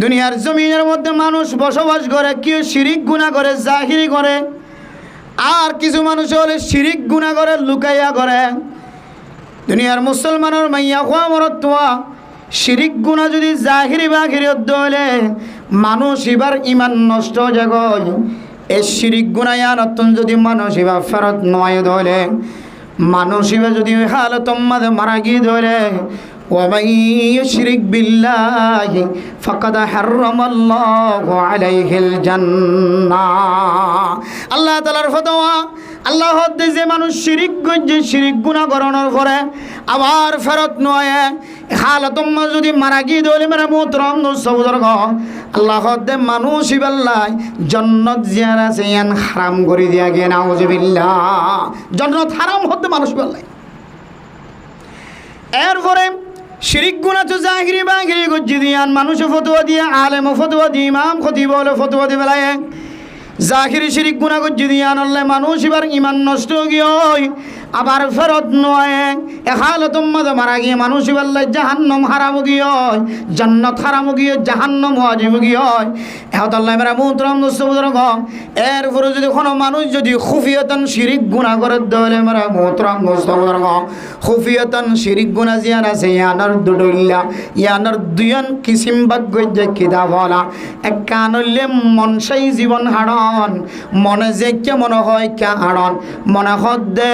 দুনিয়ার জমিনের মধ্যে মানুষ বসবাস করে, কেউ শিরিক গুনাহ করে জাহিরি করে, আর কিছু মানুষ হলে শিরিক গুনাহ করে লুকাইয়া করে। দুনিয়ার মুসলমানের মাইয়া খোয়া মরত্বা শিরিক গুনাহ যদি জাহিরি বাহিরি হলে মানুষ এবার ইমান নষ্ট জাগয়। এই শিরিক গুনাহ নতুন যদি মানুষ এবার ফেরত নয় ধরে, মানুষ এবার যদি হালত মাঝে মারা গিয়ে ধরে, ومن يشرك بالله فقد حرم الله عليه الجنة। আল্লাহ তাআলার ফতোয়া, আল্লাহ যে মানুষ শিরিক করছে, শিরিক গুনাহ করানোর পরে আবার ফেরত নয় হালাতম যদি মারা গিয়ে দলে মেরা মোহতরম বুজুর্গ, আল্লাহ দে মানুষ ইবাল্লাই জান্নাত জিয়ার আছে ইয়ান হারাম করে দিয়া গে নাউজুবিল্লাহ। জান্নাত হারাম হতে মানুষ ইবাল্লাই। এরপরে শিরিক গুনাহ তো জাহিরি বাহিরি গজ্জি দিয়ান মানুষ ফতোয়া দিয়ে, আলেম ফতোয়া দিয়ে, ইমাম খতিব বলে ফতোয়া দিয়ে বেলায় জাহিরি শিরিক গুনাহ গজ্জি দিয়ান আল্লাহ মানুষ এবার ইমান নষ্ট গিয়ে আবার ফেরত নয় হালতম মাঝে মারা গিয়ে মানুষ এবার জাহান্নাম হারাম গিয়ে জান্নাত হারাম গিয়ে জাহান্নাম ওয়াজিব গিয়ে এহত আল্লাহ মেরা মুহতরম বুজুর্গ। এরপরে যদি কোনো মানুষ যদি খুফিয়তান শিরিক গুনাহ করে দলে মেরা মুহতরম বুজুর্গ, খুফিয়তান শিরিক গুনাহ জিয়ান আছে ইয়ানার দুডইল্লা, ইয়ানার দুইয়ান কিসিম ভাগ্য যে কিতাব বলা। এক কানলে মনসাই জীবন হাড়ন, মনে যে কে মনে হয় কে হাড়ন, মনে হদ্দে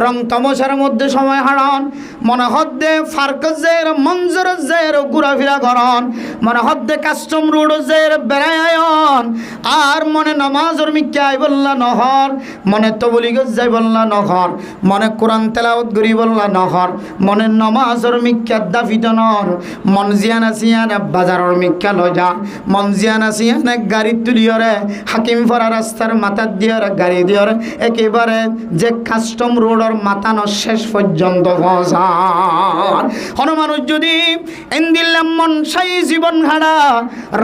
রং তমসার মধ্যে সময় হারান, মনে হদ্দে ফার্কত যায় মঞ্জুর যায় ঘোরাফেরা করন, মনে হদ্দে কাস্টম রোড যায় বেড়ায়ন, আর মনে নামাজর মিক্কাই বললা নহর, মনে তবলিগ যাই বললা নহর, মনে কোরআন তেলাওয়াত করি বললা নহর, মনে নমাজর মিক্কা দাফিত নর, মন জিয়ান আসিয়ানে বাজারের মিক্কা লজা, মন জিয়ান আসিয়ানে গাড়ি তুলিয়রে হাকিম ফরা রাস্তার মাথা দিয়রে গাড়ি দিয়রে একেবারে যে কাস্টম রোডর মাতানো শেষ পর্যন্ত পৌঁছান। কোন মানুষ যদি এন্দিল্লাম মনসাই জীবন হারা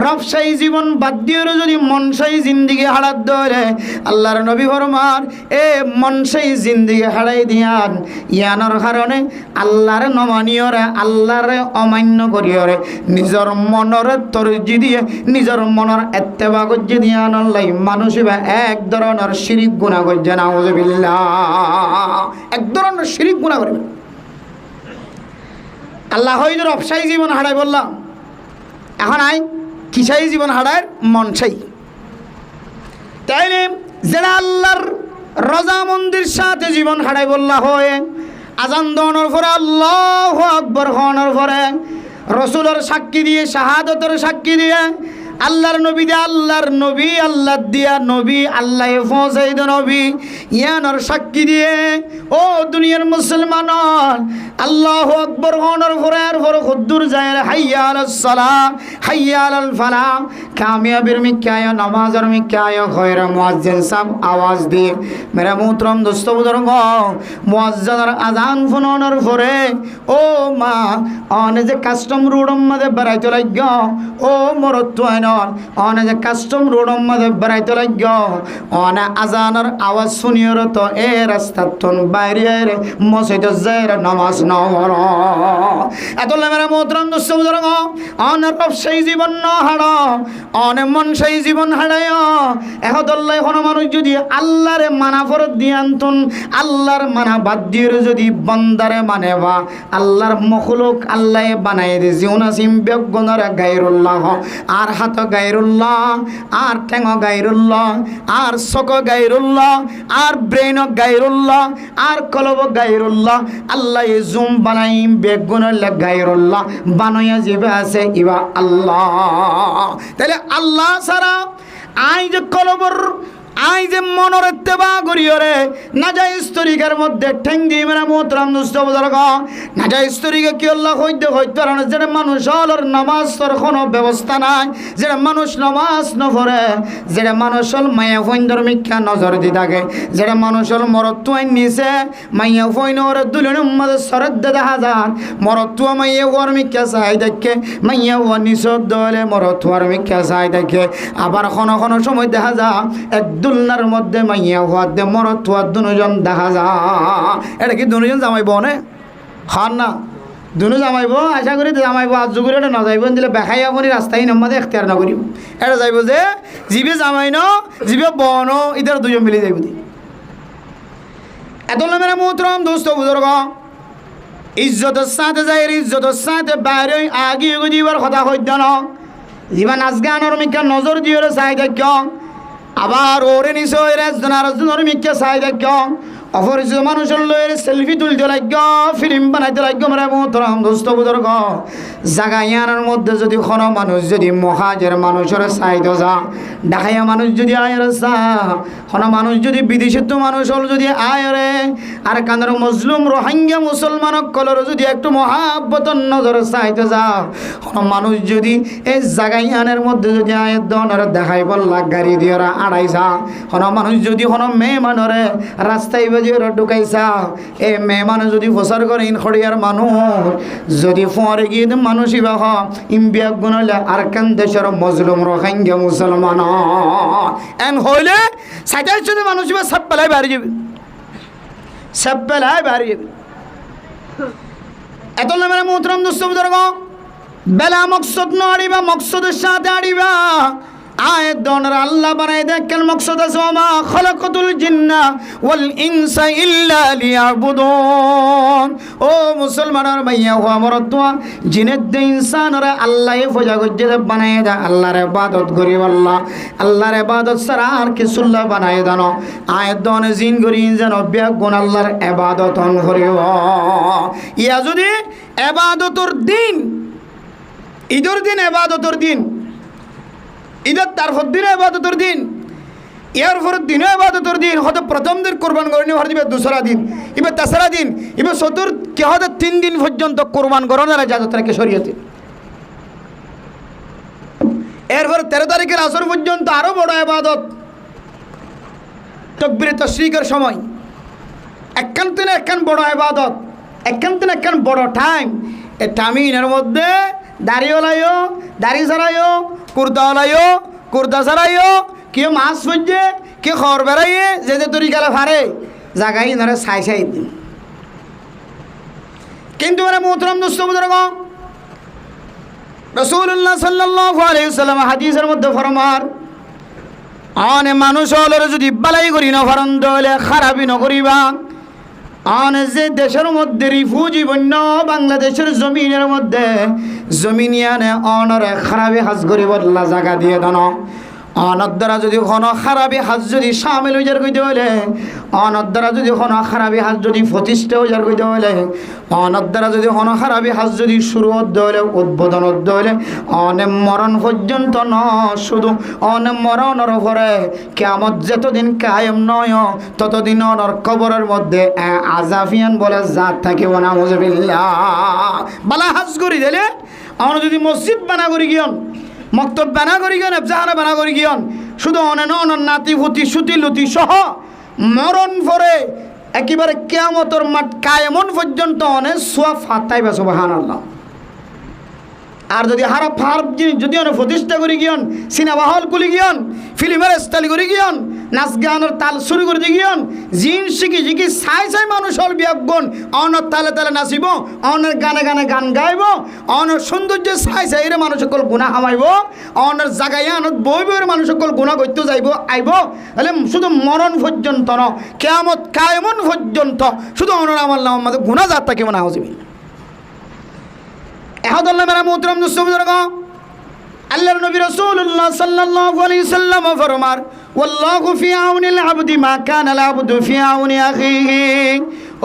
রবসাই জীবন বাদ দিয়ে যদি মনসাই জিন্দিগি হারাত ধরে, আল্লাহর নবী ফরমান এ মনসাই জিন্দিগি হারাই দিয়ান ইয়ানোর কারণে আল্লাহর নমানিয়রে আল্লাহরে অমান্য করিয়রে নিজের মনরে তরজি দিয়ে নিজের মনের এত্তেবা গজ্জি দিয়ান আল্লাহ মানুষ এক ধরনের শিরিক গুনাহ করছে নাউজুবিল্লাহ, এক ধরনের শিরিক গুনাহ করবে। আল্লাহ হয়তো রবসাই জীবন হারাই বললাম, এখন আই কিসাই জীবন হারায় মনসাই। তাইলে যারা আল্লাহর রজা মন্দির সাথে জীবন হারাই বললা হয়ে আজান দনের পরে আল্লাহু আকবার হওয়ার পরে রসুলের সাক্ষী দিয়ে শাহাদতের সাক্ষী দিয়ে আল্লাহর নবী দিয়ে আল্লাহর নবী আল্লাহ দিয়া নবী আল্লাহ পৌঁছাই দে নবী ইয়ানোর সাক্ষী দিয়ে ও দুনিয়ার মুসলমান আল্লাহু আকবার হওয়ার পরে আর পরে খুদ্দুর যায় হাইয়া আলাস সালাহ হাইয়া আলাল ফালাহ, কামিয়াবির মিক্কায় নামাজের মিক্কায় খয়রা মুয়াজ্জিন সাহেব আওয়াজ দিয়ে মেরা মুহতরম দোস্ত বুজুর্গ মুয়াজ্জিনের আজান ফোনানোর পরে ও মা অনে যে কাস্টম রোডের মধ্যে বেড়াইতে লাগল, ও মরত্ব অনে যে কাস্টম রোডের মধ্যে বেড়াইতে লাগল, অনে আজানের আওয়াজ শুনিয়র তো এ রাস্তার তন বাইরে মসজিদে যায় নামাজ নর এত মেরা মুহতরম দোস্ত বুজুর্গ অনে রব সেই জীবন ন হাড় অনে মন সেই জীবন হারায় এহদল্লাই কোনো মানুষ যদি আল্লাহরে মানা ফরত দিয়ে আনতুন আল্লাহর মানা বাদ দিয়ে যদি বন্দারে মানে বা আল্লাহর মখলুক আল্লাহ বানাই দিয়ে জিউনা সিম বেগনার গায়রুল্লাহ আর হাত গায়রুল্লাহ আর ঠেঙ গায়রুল্লাহ আর চক গায়রুল্লাহ আর ব্রেন গায়রুল্লাহ আর কলব গায়রুল্লাহ আল্লাহ জুম বানাই বেগুনের গায়রুল্লাহ বানাইয়া যাবে আছে ইবা আল্লাহ। তাহলে আল্লাহ ছাড়া আই যে কলবর আই যে মনের ইত্তেবা করিয়রে নাজাইজ তরিকার মধ্যে ঠেং দিয়ে মেরা মুহতরম দুষ্ট বুজুর্গ নাজাইজ তরিকা কি আল্লাহ হইতে পারে যেটা মানুষ হলর নামাজ তোর কোনো ব্যবস্থা নাই, যেটা মানুষ নামাজ নপড়ে, যেটা মানুষ হল মায়া ফৈন্দর মিখ্যা নজর দি থাকে, যেটা মানুষ হল মরত্তুয়াই নিছে মাইয়া ফৈনর দুলনের মধ্যে সরদ দেখা যান মরত্তুয়া মাইয়া ওর মিখ্যা চাই দেখে মাইয়া ও নিচত দলে মরত্তুয়ার মিখ্যা চাই দেখে। আবার কোনো সময় দেখা যা এক দুলনার মধ্যে মাইয়া হওয়ার দে মরত হওয়ার দুজন দেখা যা, এটা কি দুজন জামাই বনে খান না দুনো জামাইব আশা করি জামাইব আজ যুগুরে এটা নজাইব দিলে বেখাই আপনি রাস্তায় নামাতে এখতিয়ার না করিব এটা যাইব যে জিবে জামাই ন জিবে বন ইতার দুজন মিলে যাইব দি এত মেরা মোহতরম দোস্ত বুজুর্গ ইজ্জতের সাথে যাই ইজ্জতের সাথে বাইরে আগিয়ে দিবার কথা হইত না যিমান নাচ গানের মিকা নজর দিয়ে চাই দেখ আবার ওরে নিশ্চয় রাজজনের মিকা চাই দেখ অপরিচিত মানুষের লয়ের সেলফি তুলতে লাগ ফিল্ম বানাইতে লাগ মেরা মোহতরম দোস্ত বুজুর্গ জাগাইয়ানের মধ্যে যদি কোনো মানুষ যদি মহাজের মানুষের চাইতে যা ঢাকাইয়া মানুষ যদি আয়ের চা কোনো মানুষ যদি বিদেশিত মানুষ হল যদি আয়রে আর কানের মুসলিম রোহিঙ্গা মুসলমান কলর যদি একটু মহাব্বতন নজর চাইতে যা কোনো মানুষ যদি এই জাগাইয়ানের মধ্যে যদি আয়ের দনের দেখাই বললা গাড়ি দিয়ে আড়াইছা কোনো মানুষ যদি কোনো মেয়ে মানরে রাস্তায় ঢুকাইছা এ মেয়ে মানুষ যদি প্রচার করে ইন খড়িয়ার মানুষ যদি ফরে গিয়ে মানুষই বাহ ইম্বিয়া গুণলে আর কান দেশের মজলুম রোহিঙ্গা মুসলমান এন হইলে সাইটার সাথে মানুষ সব পেলায় বাড়ি যাবে সব পেলায় বাড়ি যাবে এত নামের মোহতরম দোস্ত বুজুর্গ বেলা মকসদ ন আড়িবা মকসদের সাথে আড়িবা আয়ের দনের আল্লাহ বানাই দেখেন মকসদ আছে ওমা খলাকাতুল জিন্না ওয়াল ইনসা ইল্লা লিয়াবুদুন ও মুসলমানের ভাইয়া ও আমার তো জিনের দে ইনসানরা আল্লাহই ফজা গজ্জে বানাই দা আল্লাহর ইবাদত করি আল্লাহর ইবাদত ছাড়া আর কিছুল্লা বানাই দানো আয়ের দনে জিন করি যেন বেগুন আল্লাহর ইবাদত অন করিব ইয়া যদি ইবাদতর দিন ঈদের দিন ইবাদতর দিন ঈদের তার দিন ইবাদতের দিন ইয়ার পরের দিনও ইবাদতের দিন হয়তো প্রথম দিন কোরবান করেনি হয়তো দিবে দুসরা দিন এবার তেসরা দিন এবার কে হয়তো 3 দিন পর্যন্ত কোরবান করানোর ইজাজত রাখে শরীয়তে এরপর 13 তারিখের আসর পর্যন্ত আরো বড় ইবাদত তাকবীরে তাশরিকের সময় একখান বড় ইবাদত একখান বড় টাইম এই টাইমের মধ্যে দাড়িওয়ালাইও দাড়ি ছাড়াইও কুর্তাওয়ালাইও কুর্তা ছাড়াইও কেউ মাছ ফুজছে কেউ খড় বেড়াইয়ে যে তরিকালে ফারে জাগাই ধরে ছাই দিন কিন্তু মানে মোহতরম দোস্ত বুজুর্গ রাসূলুল্লাহ সাল্লাল্লাহু আলাইহি ওয়াসাল্লাম হাদিসের মধ্যে ফরমান আনে মানুষ হলের যদি বালাই করি না ফরন দলে খারাপই ন করিবা আনে যে দেশের মধ্যে রিফিউজি বন্য বাংলাদেশের জমিনের মধ্যে জমিনিয়ানে অনরে খারাপি হাজ করি বদলা জায়গা দিয়ে দান অনর দ্বারা যদি কোনো খারাপি হাজ যদি সামিল হয়ে যার কইতে হলে অনর দ্বারা যদি কোনো খারাপি হাজ যদি প্রতিষ্ঠা হয়ে যার কইতে হলে অনর দ্বারা যদি কোনো খারাপি হাজ যদি শুরু হতে হলে উদ্বোধন হতে হলে অনে মরণ পর্যন্ত ন শুধু অনে মরণের পরে কিয়ামত যতদিন কায়েম নয় ততদিন অনর কবরের মধ্যে আজাফিয়ান বলে জাত থাকে ওয়ানাউযুবিল্লাহ বালা হাজ করি দিলে অন যদি মসজিদ বানা করি গিয়ন মক্তব বানা করি গিয়ন এফজাহানা বানা করি গিয়ন শুধু অনেন অনর নাতি ফুতি সুতি লুতি সহ মরণ পরে একেবারে কিয়ামতের মাঠ কায়েমন পর্যন্ত অনেক সোয়া ফাতাইবা সুবহানাল্লাহ আর যদি হারাপ যদি অনেক প্রতিষ্ঠা করি গিয়ন সিনেমা হল খুলি গিয়ন ফিল্মের স্টাইল করি গিয়ন নাচ গানের তাল শুরু করে দিয়ে গিয়ন জিন শিখি চাই মানুষ হল বিয়াগুন অনের তালে তালে নাচিব অনের গানে গান গাইব অনের সৌন্দর্য চাই এর মানুষ সকল গুণা হামাইব অনের জাগাই আনত বই বইয়ের মানুষ সকল গুণা করতে যাইব আইব তাহলে শুধু মরণ পর্যন্ত ন কিয়ামত কায়েমন পর্যন্ত শুধু অনর আমার নাম আমাদের গুণা যাত থাকে মনে হওয়া এহাদুল্লাহ মেরা মোহতরম দোস্ত বুজুর্গ আল্লাহর নবী রাসূলুল্লাহ সাল্লাল্লাহু আলাইহি সাল্লাম ফরমান ওয়াল্লাহু ফি আউনিল আবদি মা কানাল আবদু ফি আউনি আখিহি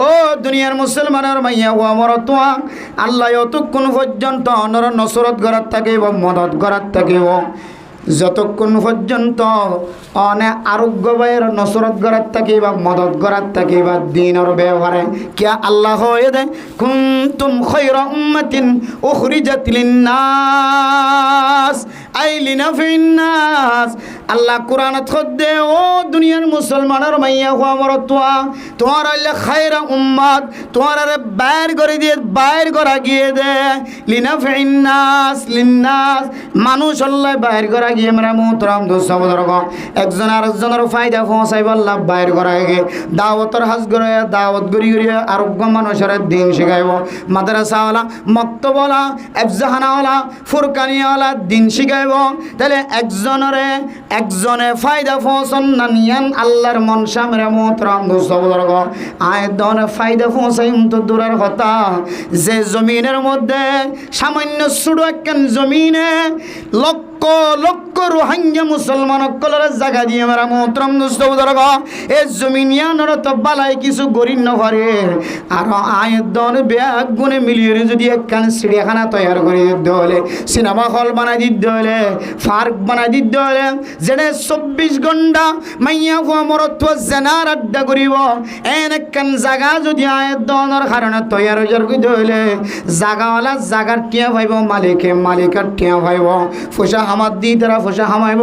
ও দুনিয়ার মুসলমানের মাইয়া ও আমার তো আল্লাহ যতক্ষণ পর্যন্ত অনর নসরত করার থাকিব মদত করার থাকিব যতক্ষণ পর্যন্ত অনে আরোগ্য ভাইয়ের নসরত করার থাকিবা মদত করার থাকিবা দিনের ব্যবহারে কিয়া আল্লাহ হয়ে দেয় কুনতুম খায়রা উম্মাতিন উখরিজাত লিন্নাস আই লিনাফিন নাস আল্লাহ কোরআনত খদ্দে ও দুনিয়ার মুসলমানের মাইয়া হওয়া মরতুয়া তোমার আল্লাহ খায়রা উম্মাদ তোমার আরে বাইর করা গিয়ে দে লিনাফিন্নাস লিন্নাস মানুষ আল্লাহ বাইর করা গিয়ে আমরা মোহতরম দোস্ত বুজুর্গ একজন আরেকজনের ফায়দা পৌঁছাইব আল্লাহ বাইর করা গিয়ে দাওয়াতের হাজ করে দাওয়াত গড়ি গড়িয়ে আরোগ্য মানুষের দিন শিখাইব মাদ্রাসাওয়ালা মক্তবওয়ালা এফজাহানাওয়ালা ফুরকানিয়াওয়ালা দিন শিখাইব তাহলে একজনে ফায়দা পৌঁছন না নিয়ান আল্লাহর মন সামনে মোহতরম দোস্ত বুজুর্গ আয়দনে ফায়দা পৌঁছাই তো দূরের কথা যে জমিনের মধ্যে সামান্য ছোট একখান জমিনে লক্ষ লক্ষ রোহিঙ্গা মুসলমান সকলের জায়গা দিয়ে আমরা মোহতরম দোস্ত বুজুর্গ এই জমিনিয়ানোর তো বালাই কিছু গরিব নভরে আর আয়দন ব্যাগ গুণে মিলিয়ে যদি একখান চিড়িয়াখানা তৈরি করে দিতে হলে সিনেমা হল বানাই দিতে হলে পার্ক বানাই দিতে হলে যেনে 24 ঘন্টা মাইয়া হওয়া মরত্ব জেনার আড্ডা করিব এন একখান জায়গা যদি আয়দনের কারণে তৈরি করতে হলে জাগাওয়ালা জাগার টিয়া পাইব মালিকের টিয়া পাইব ফসা হামাত দি তারা ফসা হামাইব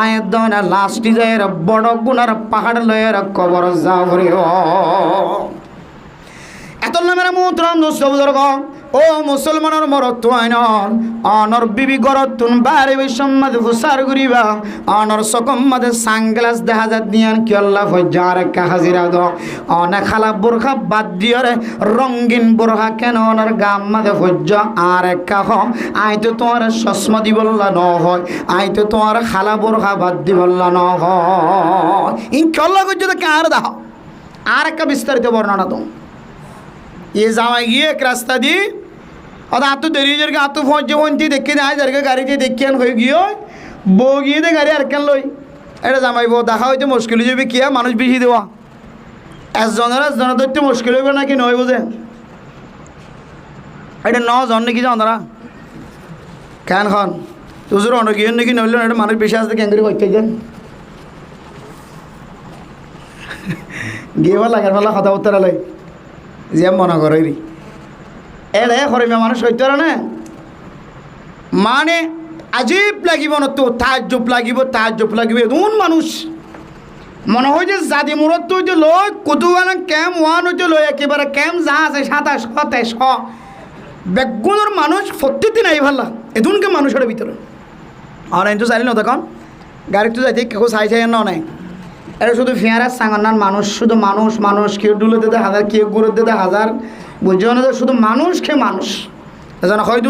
আয়দনের লাস্টি যায় বড় গুণার পাহাড় লয়ের কবর যা ভরিব এত নামের মোহতরম দোস্ত বুজুর্গ ও মুসলমানের মরত্ব আইনন অনর বিবি গরতুন বারে বিসম্মাদ ফুসার করিবা অনর সকম মাদে সানগ্লাস দেখা যা দিয়ান কি আল্লাহ ফজার কা হাজিরা দ অনে খালা বোরখা বাদ দিয়রে রঙিন বোরখা কেন অনর গাম মাদে ফজ্জা আর একা হ আই তো তোমার চশমা দি বললা ন হয় আই তো তোমার খালা বোরখা বাদ দি বললা ন হয় ইন কি আল্লাহ কইতে কার দাও আর একটা বিস্তারিত বর্ণনা তো ये जावा गए एक रास्ता दी और आतो देरी जर के आतो पहुंचे पहुंची देखे ना जर के गाड़ी के देखिए हो गयो बो गए दे गाड़ी अरकन लई এটা জামাইব দেখা হইতে মুশকিল হইবে কিয়া মানুষ বেশি দেওয়া একজনের ধরতে মুশকিল হইবে নাকি নয় বুঝে এটা 9 জন নাকি জানারা কেন খন তুজুর অন্য গিয়ে নাকি নইল এটা মানুষ বেশি আসতে কেন করে কইতে যান গিয়ে লাগার ফেলা কথা উত্তর লই যে মনে করে এড়ে হরিমা মানুষ হইতে না মানে আজীব লাগিব না তো তাজ্জব লাগিব এমন মানুষ মনে হয় যে জাদি মূরত হইতে লই কতুয়ানা ক্যাম ওয়ান হইতে লই একেবারে ক্যাম যা আছে 27 বেগুনের মানুষ প্রত্যেকদিন নাই ভাল্লা এদুনকে মানুষের ভিতরে আর কিন্তু চাইলে না তখন গাড়ি তো যাইতে কেউ চাই না নাই এটা শুধু ফিয়ারার সাঙ্গান্নার মানুষ শুধু মানুষ কেউ ডুলে দিতে হাজার কেউ গুঁড়ো দিতে হাজার বুঝছো না শুধু মানুষ খেয়ে মানুষ এজন্য হয়তো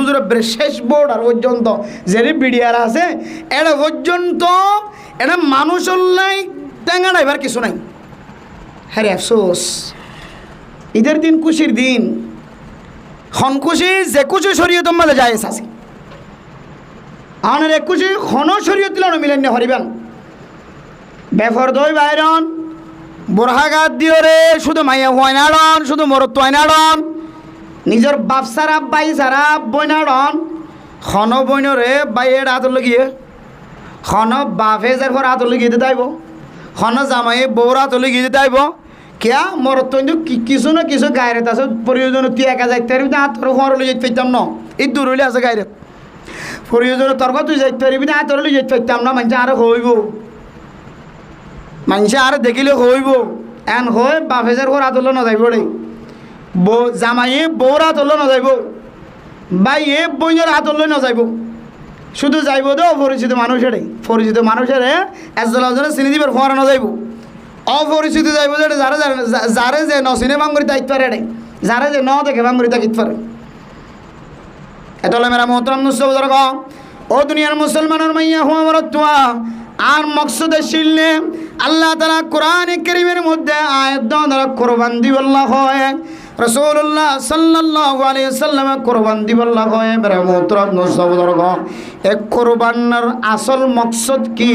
শেষ বোর্ড আর পর্যন্ত যে বিডিআর আছে এটা পর্যন্ত এটা মানুষ নাই টেঙ্গা ড্রাইভার কিছু নাই হ্যাঁ আফসোস ঈদের দিন খুশির দিন খন খুশি যে খুশি শরীয়তের মাঝে যায় আছে আনের এক খুশি খন শরীয়ত মিলেন হরিবেন বেফর দই বাইরন বোরহাগাত দিও রে শুধু মাইয়া হয়নাড়ন শুধু মরত হয়নাড়ন নিজের বাপ সারা বাই সারা বইনাড়ন খন বইনরে বাইয়ের হাত লগিয়ে খন বাপে যার পর হাত লগিয়ে দিতে আইব খন জামাই বউর হাত লগিয়ে দিতে আইব কেয়া মরত কিছু না কিছু গায়ের আছে প্রয়োজন তুই একা যাইতে পারবি না হাত হর লই যেতে পারতাম না এই দূর হইলে আছে গায়ের প্রয়োজন তর্ক তুই যাইতে পারবি না হাত লই যেতে পারতাম না মানুষ আরো হইব মানুষে আর দেখিলে হইব এন হয় বাপেজার ঘর আতলে না যাইব রে জামাইয়ে বউর আতলে না যাইব বাইয়ে বইনের আতলে না যাইব শুধু যাইব তো অপরিচিত মানুষের একজনে চিনি দিবার ফোয়ারা না যাইব অপরিচিত যাইব যে যারে যে ন চিনে বাঙ্গুরি দায়িত্ব পারে রে যারে যে ন দেখে বাঙ্গুরি দায়িত্ব পারে এটা হলো মেরা মোহতরম নুসব ও দুনিয়ার মুসলমানের মাইয়া হুয়া মরতুয়া আর মকসুদে শিলনে আল্লাহ তাআলা কোরআনে কারীমের মধ্যে আয়াত দ্বারা কোরবান দিবল্লাহ হয় রাসূলুল্লাহ সাল্লাল্লাহু আলাইহি ওয়াসাল্লাম কোরবান দিবল্লাহ হয় মেরা মোহতরম নুসব এক কোরবানের আসল মকসদ কি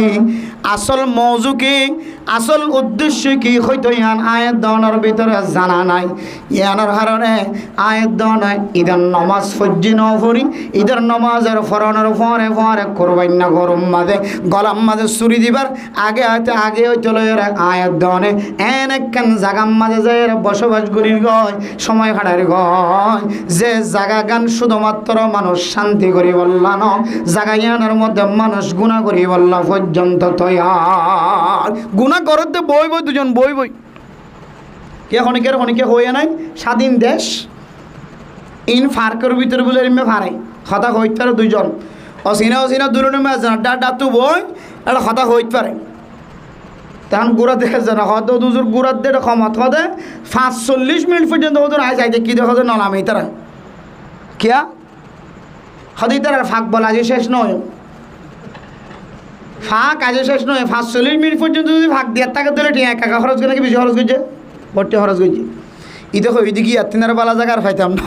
আসল মওজু কি আসল উদ্দেশ্য কি হয়তো ইয়ান আয়াত দাওয়ার ভিতরে জানা নাই ইয়ানোর কারণে আয়াত দাওয়া ঈদের নামাজ ফজ্জি ন পড়ি ঈদের নামাজের ফরনের পরে কোরবান না গরম মাঝে গলাম মাঝে চুরি দিবার আগে হইতে লয় আয়াত দাওয়ানে এন একখান জাগাম মাঝে যায় বসবাস করি গয় সময় খাড়ার গয় যে জাগা গান শুধুমাত্র মানুষ শান্তি করি বললা ন জাগা জ্ঞানের মধ্যে মানুষ গুণা করি বললা পর্যন্ত তৈয়ার গুণা করতে বই বই দুজন বই বই কে হনিকে হয়ে নাই স্বাধীন দেশ ইন ফার্কের ভিতরে বলে এমনি ফারে হতা হইতে পারে দুইজন অচিনা দুজনের মাঝে ডাটু বই একটা হতা হইতে পারে তখন গুড়া দেখে না হয়তো দুজোর গুড়ার দিয়ে ক্ষমত হতে 45 মিনিট পর্যন্ত হতো আয় চাইতে কী দেখো নলামে তারা কিয়া হতে তারা ফাঁক বলা আজ শেষ নয় ফাঁক আজ শেষ নয় 45 মিনিট পর্যন্ত যদি ফাঁক দিয়ে টাকা দিলে ঠিক একা খরচ করে নাকি বেশি খরচ করছে ভর্তি খরচ করছে ই দেখো ওইদিকে তিনারা বালা জায়গা আর পাইতাম না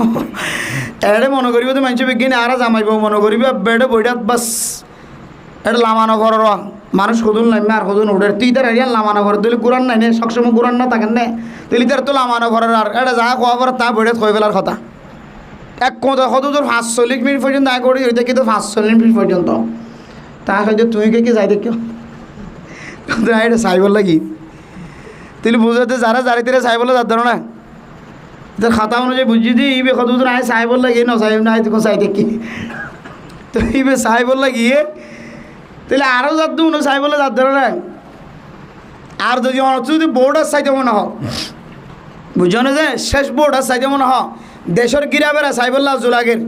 এড়ে মনে করিব তো মানুষ বিজ্ঞানী আর জামাইব মনে করিব বেড়ে বইটাত বাস এটা লামানো ঘর মানুষ সদুন নামে আর সদুন উঠে তুই তার এরিয়া লামানো ঘর তুই গুরান নাই নে সবসময় গুরান না থাকেন নে তুই তার তো লামানো ঘরের আর এটা যা খাওয়া পর তা বইটা থই ফেলার কথা এক কত হতো তোর 45 মিনিট পর্যন্ত আগে করি ওইটা কিন্তু 45 মিনিট পর্যন্ত তা হয়তো তুই কি যাই দেখ এটা সাইবল লাগি তুই বুঝাতে যারা জারিতে সাইবলে যার ধরো না তোর খাতা অনুযায়ী বুঝি দি ইবে কত দূর আয় সাইবল লাগি না সাইব না তুই চাই দেখি তো ইবে সাইবল লাগিয়ে তাহলে আরও যার দু সাইবলে যার ধরো না আর যদি বোর্ডার সাইতে মনে হোক বুঝো না যে শেষ বোর্ডার সাইতে মনে হোক দেশের গিরাবেরা সাইবল্লা জোলাগের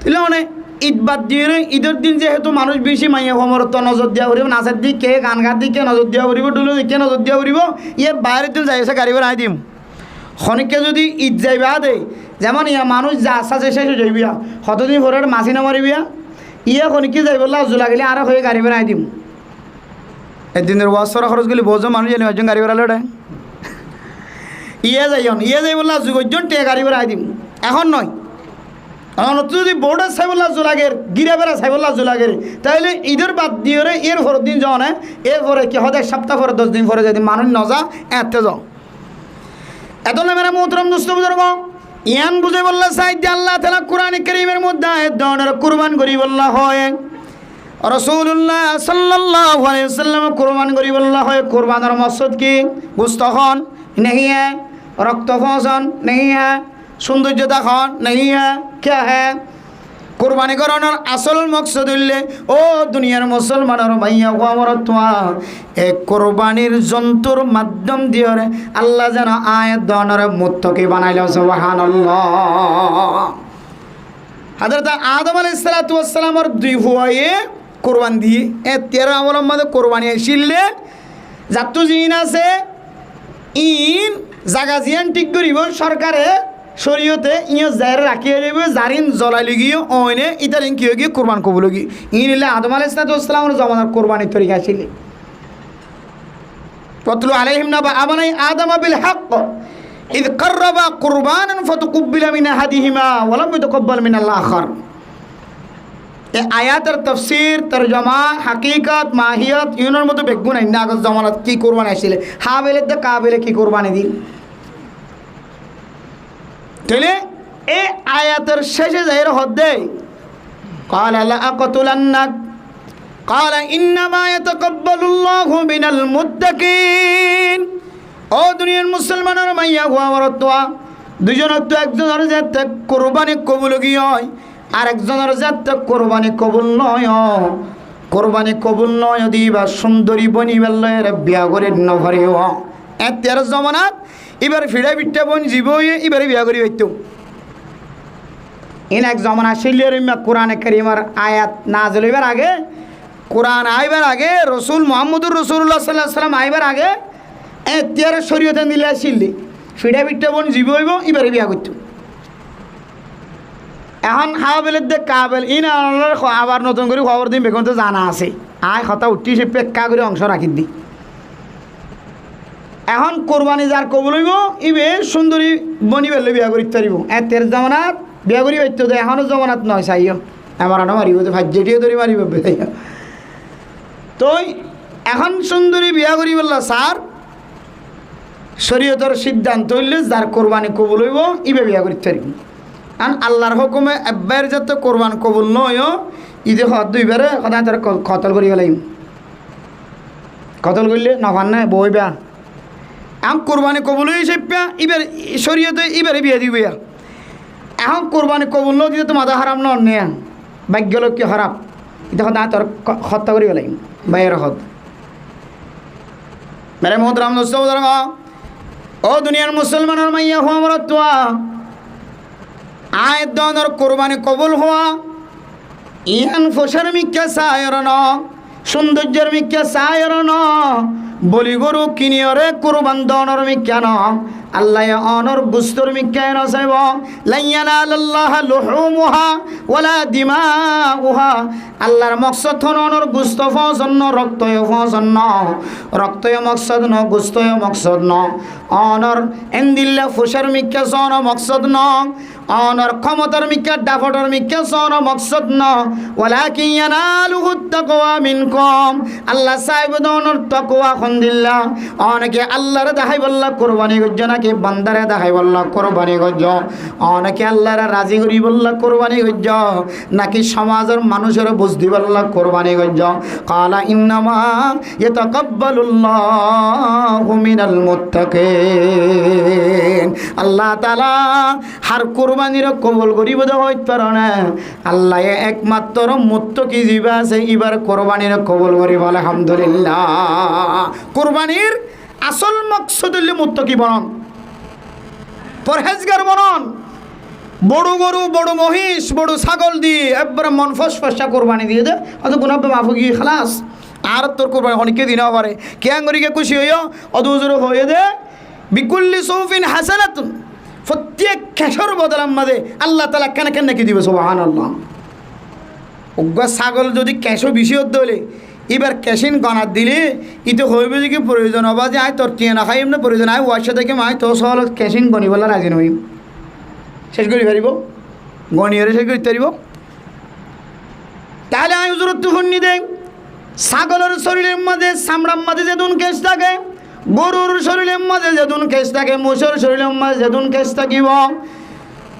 তাহলে মানে ঈদ বাদ দিয়ে ঈদের দিন যেহেতু মানুষ বেশি মাইয়া সমরত নজর দিয়া করিব নাচের দিকে গান গার দিকে নজর দিয়া করিব ডুলো দিকে নজর দিয়া করিব ইয়ে বাইরের দিন যাই আছে গাড়ি বেড়াই দিম খনিককে যদি ঈদ যাইবা দে যেমন ইয়া মানুষ যা আসা শেষ হয়ে যাইবিয়া কতদিন পরে মাছি না মারিবিয়া ইয়ে খনিককে যাই বললা জোলা গেলে আর হয়ে গাড়ি বেড়াই দিম একদিনের ওয়াশরা খরচ গেলে বোঝো মানুষ জানি একজন গাড়ি বেড়ালে ওটা ইয়ে যাই বললা যুগজন টে গাড়ি বেড়াই দিম এখন নয় এখন যদি বোর্ডার সাইবল্লা জোলাগের গিরা বেড়া সাইবল্লা জোলাগের তাহলে ঈদের বাদ দিয়ে এর পরের দিন যাও না এরপরে কি হতে এক সপ্তাহ পরে 10 দিন পরে যদি মানুষ নজা এতে যাও এত না মেরা মোহতরম দোস্ত বুজুর্গ ইয়ান বুঝে বললা সাইদ আল্লাহ তাআলা কোরআনে কারীমের মধ্যে আয়াত দনের কুরবান করি বললা হয় রাসূলুল্লাহ সাল্লাল্লাহু আলাইহি ওয়াসাল্লাম কুরবান করি বললা হয় কুরবানের মকসদ কি গোশতখন नहीं है रक्त फौसन नहीं है सौंदर्यता खन नहीं है क्या है कुर्बानी कराনোর আসল মকসদ হইলে ও দুনিয়ার মুসলমানের ভাইয়া ও আমার তোয়া এই কুরবানির জন্তুর মাধ্যম দিয়ে আল্লাহ যেন আয়াত দনের মুত্তাকি বানাইলো সুবহানাল্লাহ হযরত আদম আলাইহিস সালাতু ওয়াস সালামের দুই ভুয়ায়ে কুরবান দিয়ে এ 13 আমলের মধ্যে কুরবানি আসিলে যাত্তু জিন আছে ইন জাগা জিয়ান ঠিক করিব সরকারে শরীয়তে ইয়ে জায়গা রাখিয়ে দেবে জারিন জ্বলাইলে গিয়ে ওইনে ইতারিন কি গিয়ে কোরবান কবুল গিয়ে ইনিলে আদম আলাইহিস সালামের জমানার কোরবানির তরিকা ছিল ওয়াতলু আলাইহিম নাবা আবানাই আদম বিল হক ইদ করবা কুরবানান ফাতুকবিলা মিন আহাদিহিমা ওয়া লাম ইতাকাব্বাল মিন আল আখার এই আয়াতের তাফসীর তরজমা হাকিকত মাহিয়ত ইউনের মতো বেগুন না আগত জমানাত কি কুরবানি আসছিল হাবেলে দে কাবেলে কি কুরবানি দিন তাহলে এই আয়াতের শেষে যাইর হদ্দে قال لا اقتلنك قال انما يتقبل الله من المتقين ও দুনিয়ার মুসলমানের মাইয়া গোয়ারতোয়া দুইজনের তো একজনের যাতে কুরবানি কবুল গিয়ে হয় আর একজনের যাতে কোরবানি কবুল নয় কোরবানি কবুল নয় দিবা সুন্দরী বনিবেলের বিয়া করে নভরিও এর জমানাত এবার ফিরে বিট্টা বন জীব এবারে বিয়া করি হইতো ইন এক জমানা শিলিয়ার কোরআনে কারীমের আয়াত নাযিল হইবার আগে কোরআন আইবার আগে রাসূল মুহাম্মদুর রাসূলুল্লাহ সাল্লাল্লাহু আলাইহি ওয়াসাল্লাম আইবার আগে এর শরীয়তে দিলে আসিলি ফিরে বিট্টা বন জীব হইব এবারে বিয়া করতো এখন হাবেলের দে কাবেল ইন আবার নতুন করে খবর দিন বেগুন তো জানা আছে আয় কথা উঠি সে পেক্কা করে অংশ রাখি দি এখন কোরবানি যার কবুল হইব ইবে সুন্দরী বনি বেলে বিয়া করি পারিব এতের জমানাত বিয়া করি হইতো তো এখনও জমানাত নয় চাইও আমার আনা মারিব তো ভাজ্যটিও ধরি মারিব তো এখন সুন্দরী বিয়া করি বললা স্যার শরীয়তের সিদ্ধান্ত হইলে যার কোরবানি কবুল হইব ইবে বিয়া করি পারিব আন আল্লাহর হুকুমে একবার যাতে কোরবান কবুল নয় ঈদে হদ দুইবারে সদায় তার কতল করি গেলাম কতল করলে নখান না বই বেয়া এখন কোরবানি কবুল হয়েছে এবার শরীয়তে এবারে বিয়ে দিবে এখন কোরবানি কবুল ন দিতে তো মাথা হারাম ন নেয়া ভাগ্য লোক কি হারাম তখন না তোর হত্যা করি গেলাই বাইয়ের হত মেরে মোহতরাম দোস্ত ও দুনিয়ার মুসলমানের মাইয়া হওয়া আমার তোয়া আয় দনের কোরবানি কবুল হওয়া ইয়ান ফসর মিক্কা সায়র ন সৌন্দর্যের মিক্কা সায়র ন বলি গরু কিনিয়রে কোরবান দনের মিক্কা ন আল্লাহ অনর গুস্তর মিক্কা ন সাইব লাইয়ানাল্লাহ লুহুমুহা ওয়ালা দিমাউহা আল্লাহর মকসদ হন অনর গুস্ত ফসন্ন রক্তয় ফসন্ন রক্তয় মকসদ ন গুস্তয় মকসদ ন অনর এন্দিল্লা ফুসার মিক্কা সন মকসদ ন অনর ক্ষমতার মিক্কা ডাফটর মিক্কা সন মকসদ ন ওয়ালাকিন ইয়ানালুহু তাকওয়া মিনকুম আল্লাহ সাহেব দনর তাকওয়া খন্দিল্লা অনেকে আল্লাহর দেখাই বল্লা কোরবানি গজ্জ নাকি বান্দারে দেখাই বল্লা কোরবানি গজ্জ অনেকে আল্লাহর রাজি করি বল্লা কোরবানি গজ্জ নাকি সমাজের মানুষের বুঝদি বল্লা কোরবানি গজ্জ কালা ইন্নামা ইয়াতাকাব্বালুল্লাহু মিনাল মুত্তাকিন আল্লাহ তাআলা হার কোরবানির কবুল করিব দে হইত পারে না আল্লাহ একমাত্র মুত্তাকি জিবা আছে এবার কোরবানির কবুল করিব আলহামদুলিল্লাহ কোরবানির আসল মকসদ হইল মুত্তাকি বনন পরহেজগার বনন বড় গরু বড় মহিষ বড় ছাগল দিয়ে একবারে মন ফসফসা কোরবানি দিয়ে দে অত গুনাবে মাফ গিয়ে খালাস আর তোর কোরবানি অনেকে দিন পারে কে আঙ্গুরিকে খুশি হইও অদুজুর হয়ে দে বিকুল্লি সৌফিন হাসানাতুন প্রত্যেক খেসর বদলাম মাঝে আল্লাহ তালা কেন কেন নাকি দিবে সুবহানাল্লাহ ওগা ছাগল যদি ক্যাশো বেশি হতে হলে এবার ক্যাশিন গনার দিলে ইতো হইবে যে কি প্রয়োজন হবা যে আয় তোর টিয়ে না খাই এমনি প্রয়োজন আয় ওয়ার সাথে আয় তো সহল ক্যাশিন গনি বলা রাজি নই শেষ করি পারিব গনিয়ারে শেষ করতে পারিব তাহলে আয় উজরত শুনি দেখ ছাগলের শরীরের মাঝে চামড়ার মাঝে যেদিন কেশ থাকে গরুর শরীরের মাঝে যেদিন কেশ থাকে মোষের শরীরের মাঝে যেদিন কেশ থাকিব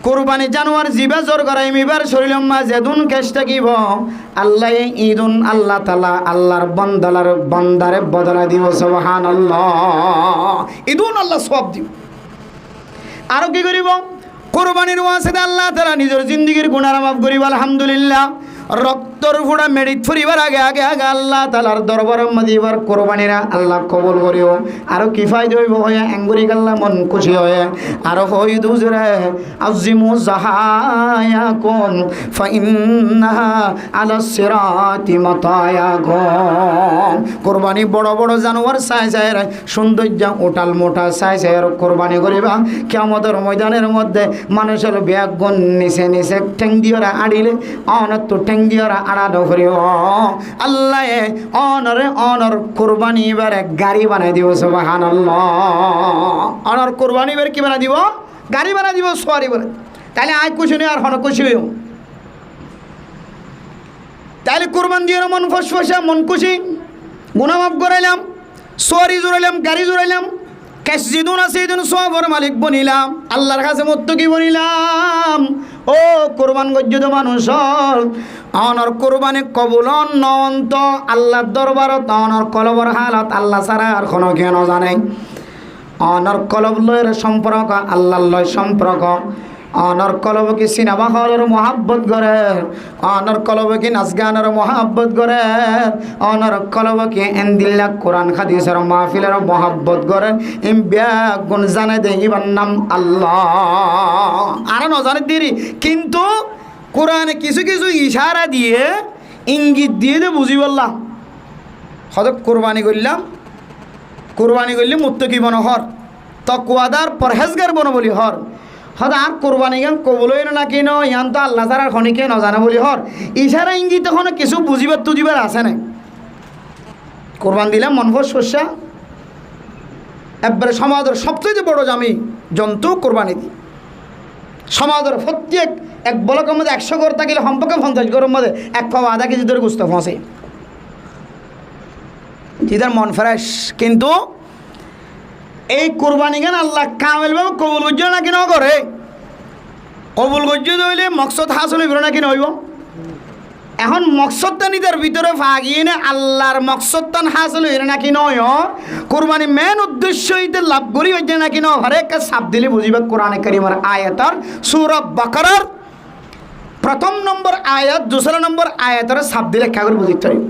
কোরবানি জানোয়ার জিবা জোর করাই মিবার শরীরের মাঝে যেদিন কেশ থাকিব আল্লাহ ঈদুন আল্লাহ তাআলা আল্লাহর বান্দারে বদলা দিব সুবহানাল্লাহ ঈদুন আল্লাহ সওয়াব দিব আরো কি করিব কোরবানির ওয়াসিতে আল্লাহ তাআলা নিজের জিন্দেগীর গুনাহ মাফ করিব আলহামদুলিল্লাহ রক্তর ফোড়া মেডিট ফুরিবার আগে আগে আগে আল্লাহ তাআলার দরবারের মধ্যে এবার কোরবানিরা আল্লাহ কবুল করিও আরো কি ফায়দা হইব হয়ে আঙ্গুরি আল্লাহ মন খুশি হয়ে আরো হই দুজরে আযিমু যাহায়াকুম ফাইন্নাহা আলা সিরাতি মাতায়াকুম কোরবানি বড় বড় জানোয়ার সাই সাই সৌন্দর্য ওটাল মোটা সাই সাই কোরবানি করিবা কিয়ামতের ময়দানের মধ্যে মানুষের ব্যাগুন নিচে নিচে ঠ্যাং দিওরা আড়িলে অনত দিওরা আড়ানো করিও আল্লাহ অনর কোরবানি এবারে গাড়ি বানাই দিব সুবহানাল্লাহ অনর কোরবানি এবার কি বানাই দিব গাড়ি বানাই দিব সোয়ারি বলে তাহলে আয় খুশি নেই আর হন খুশি হইও তাহলে কোরবান দিয়ে মন ফসফসা মন খুশি গুনাহ মাফ করাইলাম সোয়ারি জোরাইলাম গাড়ি জোরাইলাম ক্যাশ যেদিন আছে সেদিন সবর মালিক বনিলাম আল্লাহর কাছে মুত্তাকি বনিলাম ও কোরবান গজ্জত মানুষ অনর কোরবানি কবুল নন্ত আল্লাহর দরবারত অনর কলবর হালত আল্লাহ ছাড়া আর কোনো কেন জানে অনর কলব লয়ের সম্পর্ক আল্লাহ লয় সম্পর্ক অনর কলব কি সিনেমা হলের মহাব্বত করে অনর কলব কি নাচ গানের মহাব্বত করে অনর কলব কি এন্দিল্লা কোরআন হাদিসের মাহফিলের মহাব্বত করে এম ব্যাগুন জানে দে ইবার নাম আল্লাহ আর নজানে দিরি কিন্তু কোরআনে কিছু কিছু ইশারা দিয়ে ইঙ্গিত দিয়ে দে বুঝি বললাম হয়তো কোরবানি করলে মুত্তাকি বন হর তকওয়াদার পরহেজগার বন বলি হর হয়তো আর কোরবানি গান কবলই না কিনো ইয়ান তো আল্লাহ তার খনিকে নজানে বলি হর ইশারা ইঙ্গিত এখন কিছু বুঝিবার তুজিবার আছে না কোরবান দিলাম মনভর শস্যা একবারে সমাজের সবচেয়ে বড় জামি জন্তু কোরবানি দিই সমাজের প্রত্যেক এক ব্লকের মধ্যে 100 ঘর থাকিলে সম্পর্কে 50 ঘরের মধ্যে 1 পাওয়া আধা কেজি ধরে গুস্ত ফসে যেটার মন ফ্রেশ কিন্তু এই কোরবানি গান আল্লাহ কামেলভাবে কবুল গজ্জ না কিনা করে কবুল গজ্জ হইলে মকসদ হাসল হইব না কিনা হইব এখন মকসদটা নিদের ভিতরে ভাগিয়ে নে আল্লাহর মকসদটান হাসিল হইলে নাকি নয় কোরবানি মেন উদ্দেশ্য হইতে লাভ করি হইতে নাকি নয় হরেক সাপ দিলে বুঝিবে কোরআনে কারিমের আয়াতর সূরা বাকারার প্রথম নম্বর আয়াত 2 নম্বর আয়াতর সাপ দিলে কা করে বুঝিতে হয়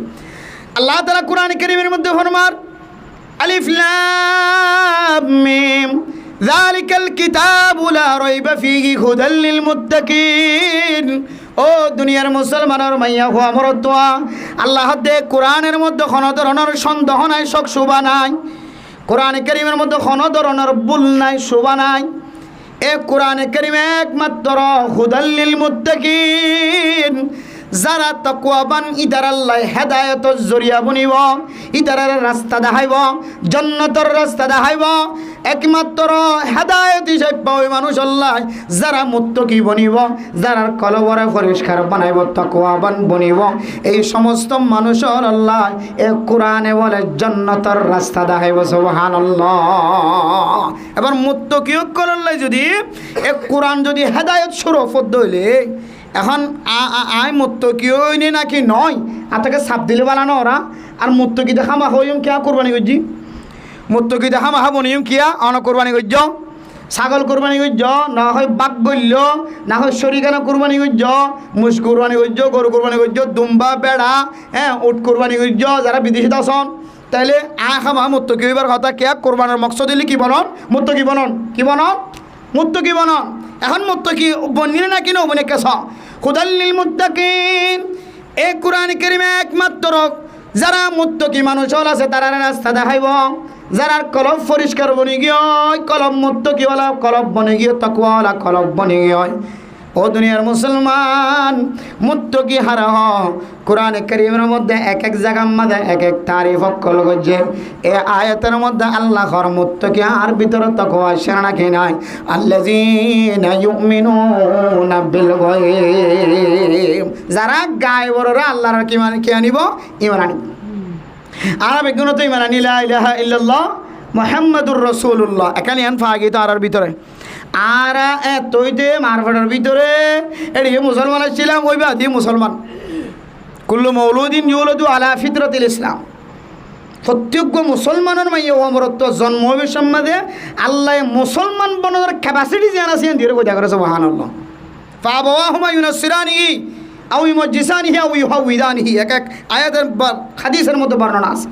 আল্লাহ তাআলা কোরআনে কারিমের মধ্যে ফরমার আলিফ লাম মিম যালিকাল কিতাবু লা রাইবা ফীহি হুদাল লিল মুত্তাকিন ও দুনিয়ার মুসলমানের মাইয়া হওয়া মরতোয়া আল্লাহ দে কোরআনের মধ্যে কোনো ধরনের সন্দেহ নাই শক শোভা নাই কোরআনে কারিমের মধ্যে কোনো ধরনের ভুল নাই শোভা নাই এ কোরআনে কারিমে একমাত্র হুদাল লিল মুত্তাকিন যারা তাকওয়াবান ইদার আল্লাহ হেদায়েতর জরিয়া বনিব ইদারের রাস্তা দেখাইব জান্নাতের রাস্তা দেখাইব একমাত্র হেদায়েত হিসেবে পাওয়া মানুষ আল্লাহ যারা মুত্তাকি বনিব যারা কলবরে পরিষ্কার বানাইব তাকওয়াবান বনিব এই সমস্ত মানুষের আল্লাহ এ কোরআনে বলে জান্নাতের রাস্তা দেখাইব সুবহানাল্লাহ এবার মুত্তাকিও করলে যদি এ কোরআন যদি হেদায়েত শরফত হইলে এখন আই মুত্তাকিও নে নাকি নয় আতাকে সাপ দিলে বানানো ওরা আর মুত্তাকি দেখা মা হইম কিয়া কুরবানি করছি মুত্তাকি দেখা মা বনিম কিয়া অন কুরবানি করছ ছাগল কুরবানি করছ না হয় বাঘ গল্য না হয় শরীকানা কুরবানি করছ মুস কুরবানি করছ গরু কুরবানি করছ দুম্বা বেড়া হ্যাঁ উট কুরবানি করছ যারা বিদেশিত আসন তাইলে খামা মুত্তাকি হইবার কথা কিয়া কোরবানের মকসদ দিলে কি বনন মুত্তাকি বনন কি বনন মুত্তাকি বনন এখন মুত্তাকি বনিলে নাকি না বনে কেছ হুদাল লিল মুত্তাকিন এই কোরআন কারীমে একমাত্র যারা মুত্তাকি মানুষ আছে তারা রাস্তা দেখাইব যারা কলব পরিষ্কার বনি গিয়ে কলব মুত্তাকিওয়ালা কলব বনে গিয়ে তাকওয়াওয়ালা কলব বনে গিয়ে ও দুনিয়ার মুসলমান মুত্তাকি হারা হ কোরআন কারীমের মধ্যে এক এক জায়গার মধ্যে এক এক তারিফ কল গজে এই আয়াতের মধ্যে আল্লাহর মুত্তাকি আর ভিতরে তাকওয়া সেনা কি নাই আল্লাযীনা ইউমিনুনা বিল গায়ব যারা গায়বরা আল্লাহর কি মানে কি আনিব ঈমান আনিব আরবি গুণতে ঈমান আনি লা ইলাহা ইল্লাল্লাহ মুহাম্মাদুর রাসূলুল্লাহ এখানে আন ফাগি তো আরার ভিতরে আর এতইতে মারফাটার ভিতরে এদিকে মুসলমান ছিলাম ওই বাদি মুসলমান কুল্লু মৌলুদিন ইউলাদু আলা ফিতরাতিল ইসলাম প্রত্যেক মুসলমানের মাইয়া অমরত্ব জন্ম হবে সম্মাদে আল্লাহ মুসলমান বনার ক্যাপাসিটি জানা আছে ধীরে কথা করে সুবহানাল্লাহ ফাবাওয়াহুমা ইউনাসসিরানিহি আও ইউমাজ্জিসানিহি আও ইউহাউইদানিহি এক এক আয়াতের হাদিসের মধ্যে বর্ণনা আছে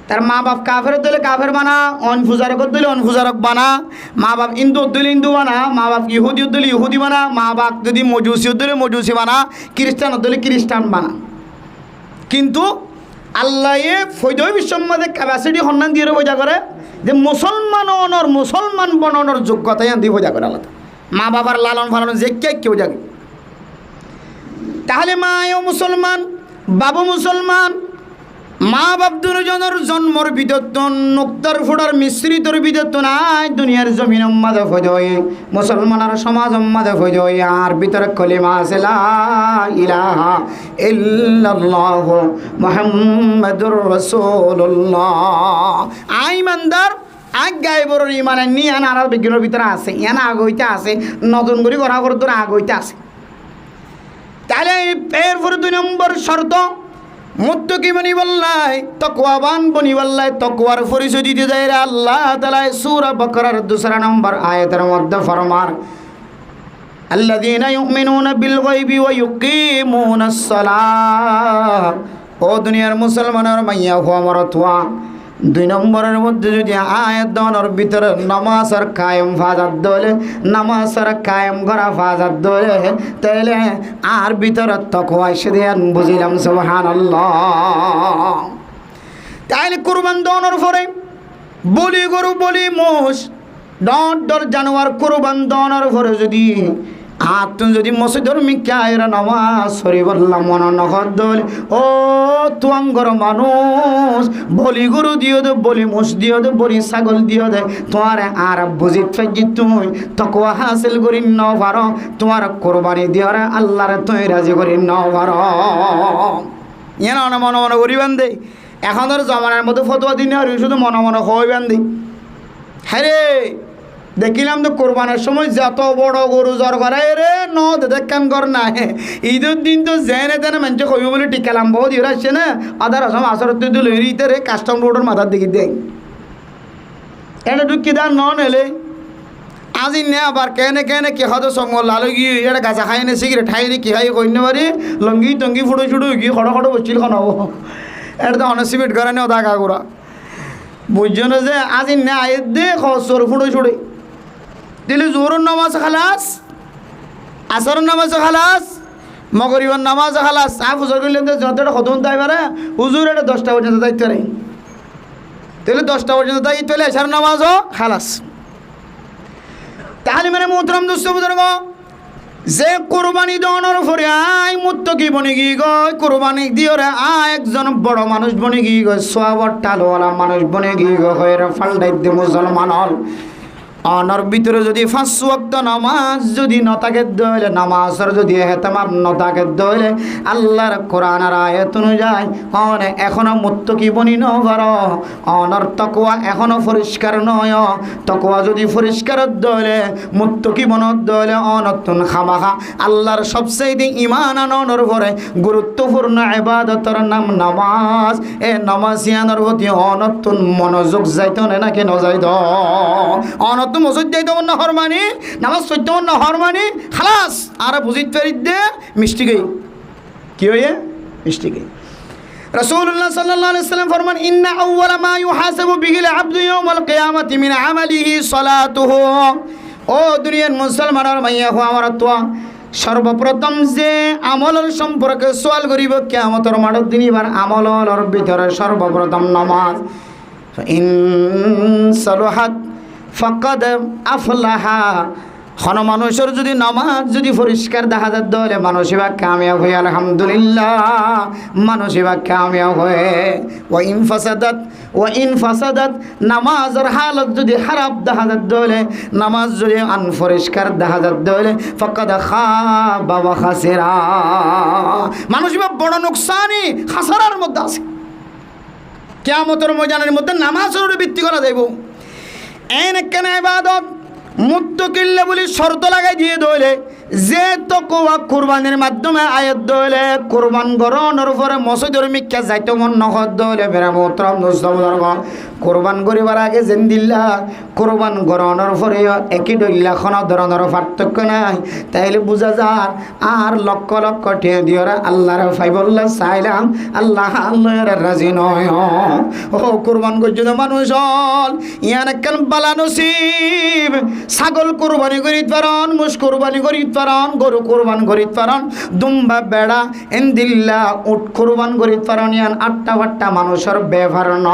তার মা বাপ কাফের দিলে কাফের বানা অনফুজারক দিলে অনফুজারক বানা মা বাপ ইন্দু দিলে ইন্দু বানা মা বাপ ইহুদি দিলে ইহুদি বানা মা বাপ যদি মজুসি দিলে মজুসি বানা খ্রিস্টান দিলে খ্রিস্টান বানা কিন্তু আল্লাহ ফৈদয় বিশ্বম্মাদে ক্যাপাসিটি সন্ধান দিয়ে বোঝা করে যে মুসলমান অনর মুসলমান বননের যোগ্যতায় আন দিয়ে বোঝা করে আলাদা মা বাবার লালন পালন যে কেউ জাগে তাহলে মাও মুসলমান বাবু মুসলমান মা বাপ দুজনের জন্মর বিদত্তন নুক্তার ফুটার মিশ্রিতর বিদত্ত নাই দুনিয়ার জমিন মাঝে ফজয় মুসলমানের সমাজ মাঝে ফজয় আর ভিতরে কলিমা আছে লা ইলাহা ইল্লাল্লাহ মুহাম্মাদুর রাসূলুল্লাহ আইমানদার আজ্ঞায় বড় ইমানে নিয়ে আর বিজ্ঞানের ভিতরে আছে ইয়ানা আগইতে আছে নতুন করে করা করতে আগইতে আছে তাহলে এরপরে 2 নম্বর শর্ত মুত্তাকি বনি বল্লাই তাকওয়াবান বনি বল্লাই তাকওয়ার পরিচয় দিতে যায় আল্লাহ তাআলা সূরা বাকারার 2 নম্বর আয়াতের মধ্যে ফরমান আল্লাযীনা ইউমিনুনা বিল গায়বি ওয়া ইউকিমুনাস সালাহ ও দুনিয়ার মুসলমানের মাইয়া হওয়া মরতওয়া 2 নম্বরের মধ্যে যদি আয়াত দনের ভিতরে নামাজ আর কায়েম ফাজাত দলে নামাজ আর কায়েম করা ফাজাত দলে তাইলে আর ভিতরে তাকওয়া সেদিন বুঝিলাম সুবহানাল্লাহ তাইলে কুরবান দনের পরে বলি গরু বলি মোষ ডর জানোয়ার কুরবান দনের পরে যদি তুমি যদি মসজিদের মিকায়ের নামাজ সরি বললাম মন নহর দল ও তুয়াঙ্গর মানুষ বলি গরু দিও দে বলি মোষ দিও দে বলি ছাগল দিও দে তোমার আর বুঝিত ফেজি তুমি তাকওয়া হাসিল করি ন পারো তোমার কোরবানি দিওরে আল্লাহরে তুই রাজি করি ন পারো ইয়ে না মনে মনে করিবেন দে এখনের জমানার মধ্যে ফতোয়া দিন আর শুধু মনে মনে হইবেন দে হ্যাঁ রে দেখিলাম তো কোরবানের সময় যত বড় গরু জ্বর করায় রে ন দেখান কর না ঈদের দিন তো জেনে তেনে মানুষ কইব বলে টিকালাম বহুত ইয়ে আসছে না আধার আসাম আসরত লইতে রে কাস্টম রোডের মাথার দিকে দেখ এটা ঢুকি দার ন নেলে আজি নে আবার কেনে কেনে কি হতো সঙ্গ লালু গিয়ে এটা গাছা খাই নে সিগারেট খাই নি কি খাই কইনে পারি লঙ্গি টঙ্গি ফুটো ছুটো গিয়ে খড়ো খড়ো বসছিল খানাবো এটা তো অনেক সিমেন্ট করে নেও দাগা করা বুঝছো না যে আজি নে আয় দে খসর ফুটো ছুটে দিলে জোরের নামাজ খালাস আসরের নামাজ খালাস মগরিবার নামাজ খালাস হুজুর করলে যতটা খতম তাই পারে হুজুর এটা 10টা পর্যন্ত দায়িত্ব রে তাহলে 10টা পর্যন্ত দায়িত্ব হলে এসার নামাজও খালাস তাহলে মানে মোহতরম দোস্ত বুজুর্গ যে কোরবানি দেওয়ানোর পরে আয় মুত্তকি বনে গিয়ে গয় কোরবানি দিয়ে রে একজন বড় মানুষ বনে গিয়ে গয় সোয়াবর টালওয়ালা মানুষ বনে গিয়ে গয় ফাল্ডাই দে মুসলমান হল অনর ভিতরে যদি 5 ওয়াক্ত নামাজ যদি নতাকে দইলে নামাজের যদি হেতামাম নতাকে দইলে আল্লাহর কোরআনের আয়াত অনুযায়ী অনে এখনো মুত্তকি বনি ন পারো অনর তাকওয়া এখনো পরিষ্কার নয় তাকওয়া যদি পরিষ্কার দইলে মুত্তকি বনত দইলে অনতুন খামাখা আল্লাহর সবচেয়ে ঈমান আনর পরে গুরুত্বপূর্ণ ইবাদতের নাম নামাজ এ নামাজিয়ানের প্রতি অনতুন মনোযোগ যাইতো না কেন যাইতো অনত তো মসজিদ যাইতে না হরমানি নামাজ সইতে না হরমানি খালাস আর বুঝিত পারি দে মিষ্টি গই কি হয়ে মিষ্টি গই রাসূলুল্লাহ সাল্লাল্লাহু আলাইহি ওয়াসাল্লাম ফরমান ইন্না আউওয়ালা মা ইউহাসাবু বিহিল আবদু ইয়াউমাল কিয়ামাতি মিন আমালিহি সালাতুহু ও দুনিয়ার মুসলমানের মাইয়া হো আমার তোয়া সর্বপ্রথম যে আমলের সম্পর্কে সওয়াল করিব কিয়ামতের মাঠের দিন এবার আমলের ভিতরে সর্বপ্রথম নামাজ ইন সালাহাত ফাকাদ আফলাহা কোন মানুষের যদি নামাজ যদি পরিষ্কার দেখা যায় তাহলে মানুষ বা কামিয়াব হয়ে আলহামদুলিল্লাহ মানুষ বা কামিয়াব হয়ে ওয়া ইন ফাসাদাত নামাজের হালত যদি খারাপ দেখা যায় তাহলে নামাজ যদি আনপরিষ্কার দেখা যায় তাহলে ফাকাদ খাবা ওয়া খাসিরা মানুষ বা বড় নুকসানি খাসারার মধ্যে আছে কিয়ামতের ময়দানের মধ্যে নামাজের উপর ভিত্তি করা যাইব এন কেন ইবাদত মুত্তাকিল্লা বলি শর্ত লাগাই দিয়ে দইলে যে তাকওয়া কুরবানির মাধ্যমে আয়াত দইলে কুরবান গরনের উপরে মসজিদের মিক্কা যাইতে মন নহদ দইলে বেরা মোহতরম দোস্ত বুজুর্গ কুরবান করিবার আগে জিন্দিল্লা কুরবান গরনের উপরে একই দইল্লা কোনো ধরনের পার্থক্য নাই তাইলে বুঝা যায় আর লক্ষ লক্ষ টিয়া দিওরা আল্লাহর ফাইবুল্লাহ চাইলাম আল্লাহ আল্লাহর রাজি নয় ও কুরবান গজ্জুদ মানুষ হল ইয়ান একখান বালা নসিব ছাগল কুরবানি করিত পারন মুস কুরবানি করিত পারন গরু কুরবান করিত পারন দুম্বা বেড়া এন্দিল্লা উট কুরবান করিত পারন ইয়ান আটটা বাট্টা মানুষের ব্যবহার ন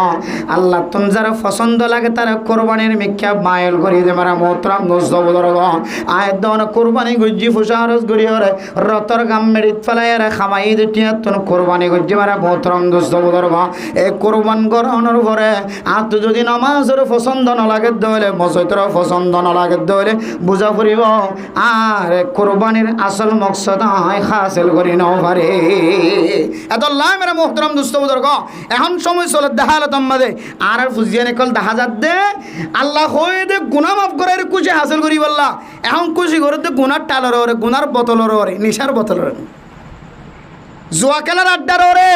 আল্লাহ তুম যারা পছন্দ লাগে তারা কুরবানির মিথ্যা মাইল করি দে মারা মোহতরম দোস্ত বুজুর্গ আয় দন কুরবানি গজ্জি ফুসারস গরিয়রে রতর গাম মেরিত ফেলায় রে খামাই দিটিয়া তুন কুরবানি গজ্জি মারা মোহতরম দোস্ত বুজুর্গ এই কুরবান গরনের পরে আত যদি নামাজের পছন্দ ন লাগে দলে মসজিদের পছন্দ ন লাগে দলে বুঝা ফুরিব আর কুরবানির আসল মকসদ হাসিল করি নাও পারে এত আল্লাহ মেরা মোহতরম দোস্ত বুজুর্গ এখন সময় চলে দেখালে তোমাদের আর ফুজিয়ানে কল দেখা যাত দে আল্লাহ হয়ে দে গুনাহ মাফ করার খুশি হাসিল করি বললা এখন খুশি করে দে গুনার টালর ওরে গুনার বোতলর ওরে নিশার বোতলর জুয়া খেলার আড্ডার ওরে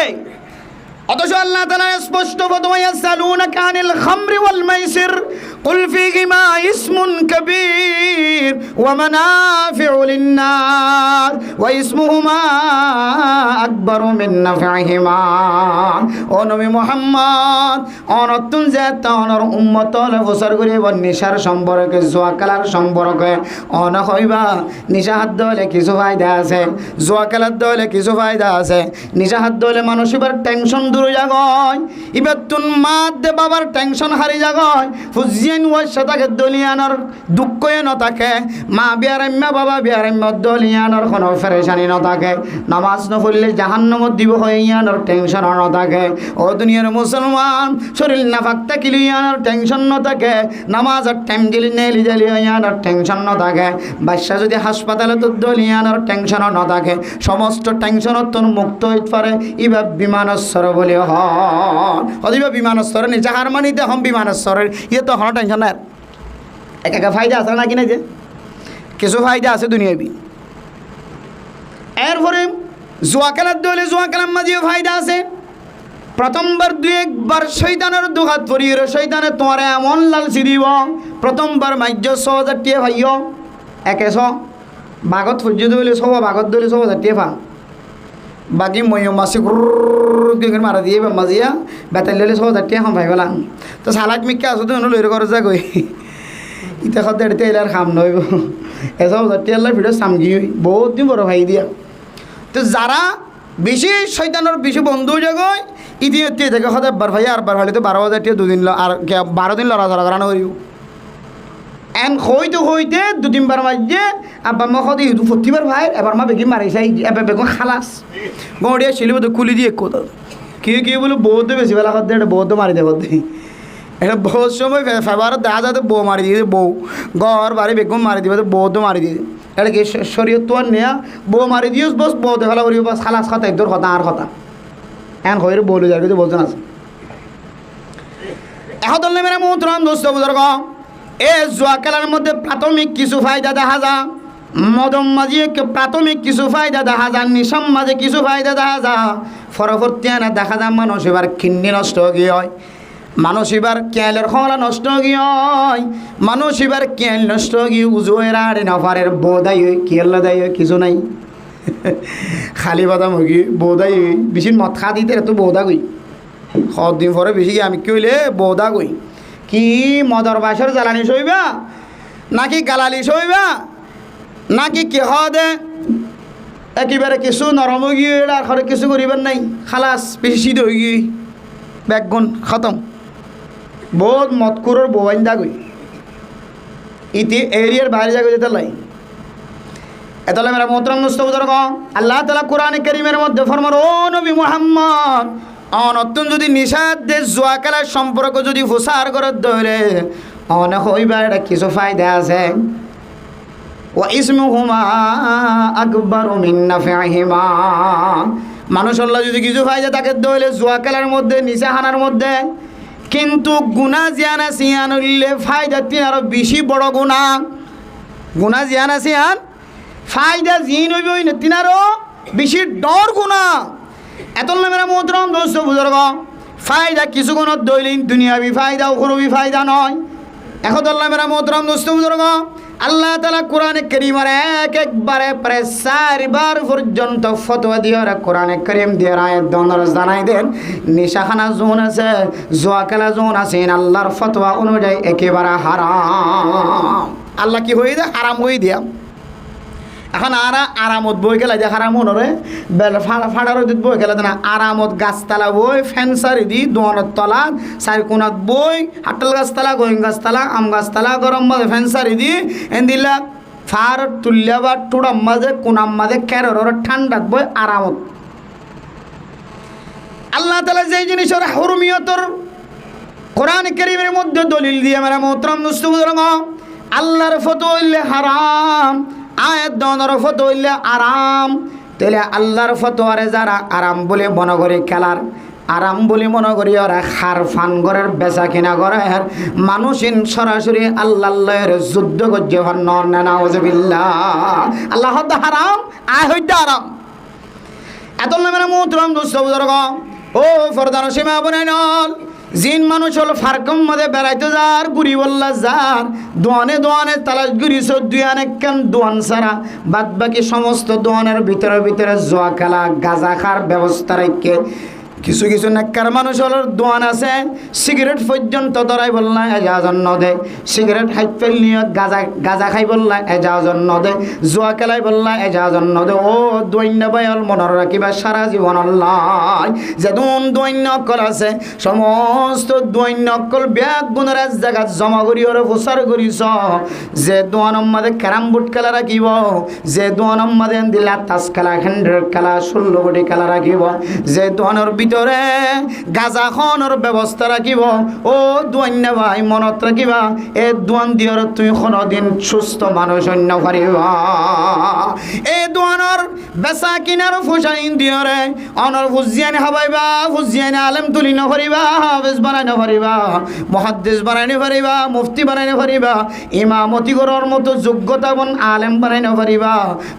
অথচ আল্লাহ তাআলা স্পষ্ট ফতোয়া ইয়াসালুনাকা আনিল খামরি ওয়াল মাইসির কুল ফীহিমা ইসমুন কাবীর ওয়া মানাফিউ লিন-নাস ওয়া ইসমুহুমা আকবারু মিন নাফইহিমা ও নবী মুহাম্মদ অনতুন জাত অনর উম্মত হলে বছর করে নিশার সম্পর্কে জুয়া খেলার সম্পর্কে অন হইবা নিশা হাত ধরলে কিছু ফায়দা আছে জুয়া খেলার ধরলে কিছু ফায়দা আছে নিশা হাত ধরলে মানুষের টেনশন দূর জাগয় এবার তুন মাত দে বাবার টেনশন হারি জাগয় ফুজিয়ান ওয়ার সাথে দলিয়ানোর দুঃখ ন থাকে মা বিয়ারাম্মা বাবা বিয়ারাম্মা দলিয়ানোর কোনো ফেরেশানি ন থাকে নামাজ ন পড়লে জাহান্নামত দিব হয়ে ইয়ানোর টেনশন ন থাকে ও দুনিয়ার মুসলমান শরীর না ফাক থাকিলে ইয়ানোর টেনশন ন থাকে নামাজের টাইম দিলে নেলি দিলে ইয়ানোর টেনশন ন থাকে বাচ্চা যদি হাসপাতালে তো দলিয়ানোর টেনশন ন থাকে সমস্ত টেনশনত তোর মুক্ত হইতে পারে ইবা বিমানস্থর বলে অদিবা বিমানস্থর নি যাহার মানিতে হম বিমানস্থরের ইয়ে তো হন টেনশন নাই একা ফায়দা আছে নাকি না, যে কিছু ফায়দা আছে দুনিয়াবি। এরপরে জুয়া খেলার দলে জুয়া খেলার মাঝেও ফায়দা আছে। প্রথমবার দুই একবার শৈতানের দুহাত পরিয়ে শৈতানে তোমার এমন লালচি দিব, প্রথমবার মাইজ 6,000 টিয়া ভাইও একেশ বাঘত ফুজিয়ে দিলে সব বাঘত দিলে 6,000 টিয়া পা, বাকি মই মাসি মারা দিয়ে মাজিয়া বেতাল দিলে 6,000 টিয়া খাম ভাই পেলাম। তো সালাক মিক্কা আছো তো লইরে করে যা গই ইটা খাতে এড়তে এলার খাম নইব 6,000 টিয়া ভিডিও সামগি বহুত দিন বড় ভাই দিয়া। তো যারা বেশি শৈতানের বেশি বন্ধু জগয় ইতিমধ্যে দেখে হতে বার ভাই আর বার ভাই তো 12,000 টিয়া 2 দিন আর 12 দিন লড়াচড়া করানো করিব। এন হইতে 2-3 বার মাঝে আব্বা মা হতে প্রতিবার ভাই এবার মা বেগি মারি চাই এবার বেগুন খালাস গড়িয়া ছিল তো খুলি দিয়ে কোথা কি বলে বৌদ্ধ বেশি বেলা করতে এটা বৌদ্ধ মারি দেব এটা বহুত সময় ফেভারত দেখা যাতে বউ মারি দিয়ে বউ ঘর বাড়ি বেগুন মারি দিবে তো বৌদ্ধ মারি দিয়ে এটা কি শরীয়ত তো আর নেয়া বউ মারি দিও বস বৌদ্ধ ফেলা করিব বাস খালাস কথা একদর কথা আর কথা এন হয়ে বলে যাবে তো বলছেন আছে এখন তো মেরা মোহতরাম দোস্ত বুজুর্গ এ জুয়া খেলার মধ্যে প্রাথমিক কিছু ফায়দা দেখা যা, মদম মাঝে প্রাথমিক কিছু ফায়দা দেখা যা, নিশাম মাঝে কিছু ফায়দা দেখা যা, পরবর্তী আনা দেখা যা মানুষ এবার কিডনি নষ্ট গিয়ে হয়, মানুষ এবার কেলের খলা নষ্ট গিয়ে হয়, মানুষ এবার কেল নষ্ট গিয়ে উজুয়ের আর নফারের বোধাই হয় কেল দায় কিছু নাই খালি বাদাম হই বোধাই হই বেশি মদ খা দিতে তো বোধা গই দিন পরে বেশি আমি কি হইলে বোধা গই কি মদর বাসর জ্বালানি সইবা নাকি গালালি সইবা নাকি কেহ দে একেবারে কিছু নরম গিয়ে আর ঘরে কিছু করিবার নাই খালাস বেশি শীত হয়ে গিয়ে ব্যাগগুন খতম বহুত মতকুরের বোয়াইন দাগই ইতি এরিয়ার বাইরে যাগো যেতে লাই এতলে মেরা মোহতরম দোস্ত বুজুর্গ আল্লাহ তাআলা কোরআনে কারীমের মধ্যে ফরমান ও নবী মুহাম্মদ অনতুন যদি নিষাদ দে জুয়া খেলার সম্পর্ক যদি প্রচার করে ধরে অনেক হইবা এটা কিছু ফায়দা আছে ওয়া ইসমুহুমা আকবারু মিন নাফিহিমা মানুষ আল্লাহ যদি কিছু ফায়দা তাকে ধরে জুয়া খেলার মধ্যে নিশা হানার মধ্যে কিন্তু গুনাহ জিয়ানা সিয়ান হইলে ফায়দা তিন আরো বেশি বড় গুনাহ জিয়ানা সিয়ান ফায়দা জিন হইবে ওই না তিন আরো বেশি ডর গুনাহ এতলে মেরা মোহতরম দোস্ত বুজুর্গ ফায়দা কিছু কোন দৈলিন দুনিয়াবি ফায়দা উখরবি ফায়দা নয় এখন আল্লাহ মেরা মোহতরম দোস্ত বুজুর্গ আল্লাহ তাআলা কোরআনে কারীমের একবারে প্রায় 4 বার পর্যন্ত ফতোয়া দিয়ে কোরআনে কারীম দিয়ে আয়াত দনরস জানাই দেন নিশাখানা জোন আছে জুয়া খেলা জোন আছে আল্লাহর ফতোয়া অনুযায়ী একেবারে হারাম আল্লাহ কি হয়ে দেয় হারাম হয়ে দিয়া এখন আরামত বই গেলা যে হারাম হনরে বেল ফাড়ার বই গেলা না আরামত গাছতলা বই ফেন্সারি দি দোয়ানত তলা চারি কোনাত বই হাটল গাছতলা গোয়িং গাছতলা আম গাছতলা গরম মাঝে ফেন্সারি দি এদিলা ফার তুল্লা বা টুড়াম মাঝে কোনাম মাঝে কেরর ঠান্ডাত বই আরামত আল্লাহ তাআলা যেই জিনিসের হুরমিয়তর কোরআন কারীমের মধ্যে দলিল দিয়ে মেরা মোহতরম দোস্ত বুজুর্গ আল্লাহর ফতোয়া হইলে হারাম আয়াত দনর ফতোয়া হইলে আরাম তাহলে আল্লাহর ফতোয়ারে যারা আরাম বলে মনে করে খেলার আরাম বলে মনে করি ওরা খার ফান ঘরের বেচা কিনা করে মানুষিন সরাসরি আল্লাহর যুদ্ধ করছে নাউজুবিল্লাহ আল্লাহ হারাম আয় হইতে আরাম এত নামের মোহতরম দোস্ত বুজুর্গ ও ফরদান সীমা বনাই নল জিন মানুষ হলো ফারকম মধ্যে বেড়াইতে যার গুড়ি বললা যার দোয়ানে তালাশ গুড়ি দুয়ানে কেন দোয়ান ছাড়া বাদ বাকি সমস্ত দোয়ানের ভিতরে জোয়া খেলা গাঁজা খার ব্যবস্থা রেখে কিছু নেককার মানুষ হলো দোয়ান আছে সিগারেট পর্যন্ত ধরাই বললা এজাজত নদে সিগারেট হাইট ফেল নিয়ে গাঁজা খাই বললা এজাজত নদে জোয়া খেলাই বললা এজাজত নদে ও দৈন্য বয়ল মনৰ রাখিবা সারা জীবন আল্লাহ যে দৈন্য অকল আছে সমস্ত দৈন্য অকল ব্যাগ গুণের এক জায়গাত জমা করি ওরা প্রচার করিছ যে দোয়ানের মাঝে ক্যারাম বোর্ড খেলা রাখিব যে দোয়ানের মাঝে দিলা তাস খেলা হ্যান্ডেল খেলা 16 কোটি খেলা রাখিব যে দোয়ানের ভিতরে গাজাখনৰ ব্যৱস্থা ৰাখিব। ও দুয়ান্য ভাই মনত ৰাখিবা, এই দুৱান দিয়ৰ তুমি কোনোদিন সুস্থ মানুষ অন্য পাৰিবা। এই দুৱানৰ বেচা কিনাৰ ফুসাইন দিয়ৰে অনৰ ফুজিয়ানি হাবাইবা, ফুজিয়ানি আলেম তুলি নভৰিবা, হাফেজ বানাই নভৰিবা, মুহাদ্দিস বানাই নভৰিবা, মুফতি বানাই নভৰিবা, ইমামতি কৰাৰ মতো যোগ্যতাবন আলেম বানাই নভৰিবা,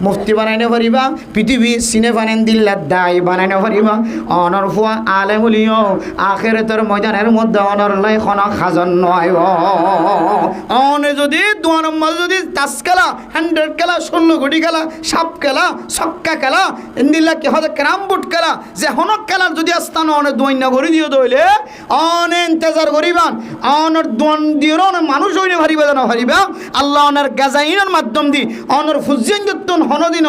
মুফতি বানাই নভৰিবা, পৃথিৱী চিনে বানাই দিল্লাত দাই বানাই নভৰিবা। অনৰ ফুৱা আলেম উলিও আখিৰাতৰ ময়দানের মধ্যে অনৰ লাই খনক সাজন নয়। অনে যদি দুয়ানৰ মাঝে যদি তাস খেলা, 100 খেলা, 16 কোটি খেলা, সাপ খেলা, ছক্কা খেলা, ইন্দিল্লা কি হতে ক্যারাম বোর্ড খেলা, যে হনক খেলার যদি স্থান অনে দুয়ান্য করে দিও দইলে অনে ইন্তজার করিবান। অনর দুয়ান দিও অনে মানুষ হইনে ভারিবা না ভারিবা আল্লাহ অনের গাজাইনের মাধ্যম দি অনর ফুজিয়ান যতন হনদিন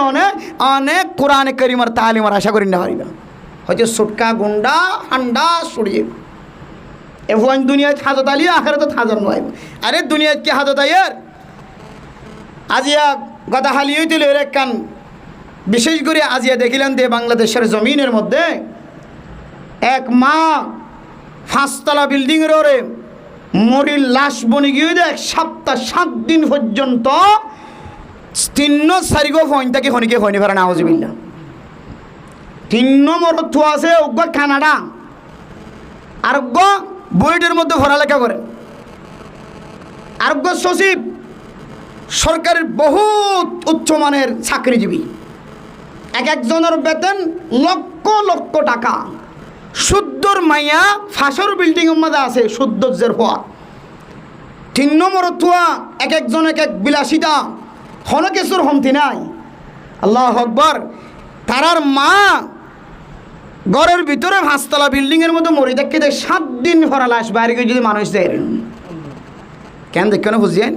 অনে কোরআনে কারীমের তালিমের আশা করি না ভারিবা। হয়তো সুটকা গুন্ডা হান্ডা সরিয়ে এফওয়ান দুনিয়ায় হাজত আলী আখেরাতে হাজার নয়। আরে দুনিয়ায় কি হাজত আইয়ার আজিয়া গদা হালি হইছিল এর কান বিশেষ করে আজিয়া দেখিলেন যে বাংলাদেশের জমিনের মধ্যে এক মা 5 তলা বিল্ডিংয়ের ওরে মরির লাশ বনি গিয়ে দেখ 7 দিন পর্যন্ত 3-4 গো ফোন থেকে খনিকে খনি ফেরা নাউজুবিল্লাহ। 3 নম্বর থুয়া আছে উগ্র কানাডা, আর বুয়েটের মধ্যে পড়ালেখা করে, আর সচিব সরকারের বহুত উচ্চমানের চাকরিজীবী, একজনের বেতন লক্ষ লক্ষ টাকা। শুদ্ধর মাইয়া ফাঁসর বিল্ডিং মধ্যে আছে শুদ্ধের হওয়া। 3 নম্বর থুয়া একজন এক বিলাসিতা, হন কিছুর হমতি নাই। আল্লাহু আকবার। তারার মা ঘরের ভিতরে 5 তলা বিল্ডিংয়ের মধ্যে মরি দেখে 7 দিন ভরা লাশ বাইরে গিয়ে যদি মানুষ দেয় কেন দেখ না বুঝিয়েন,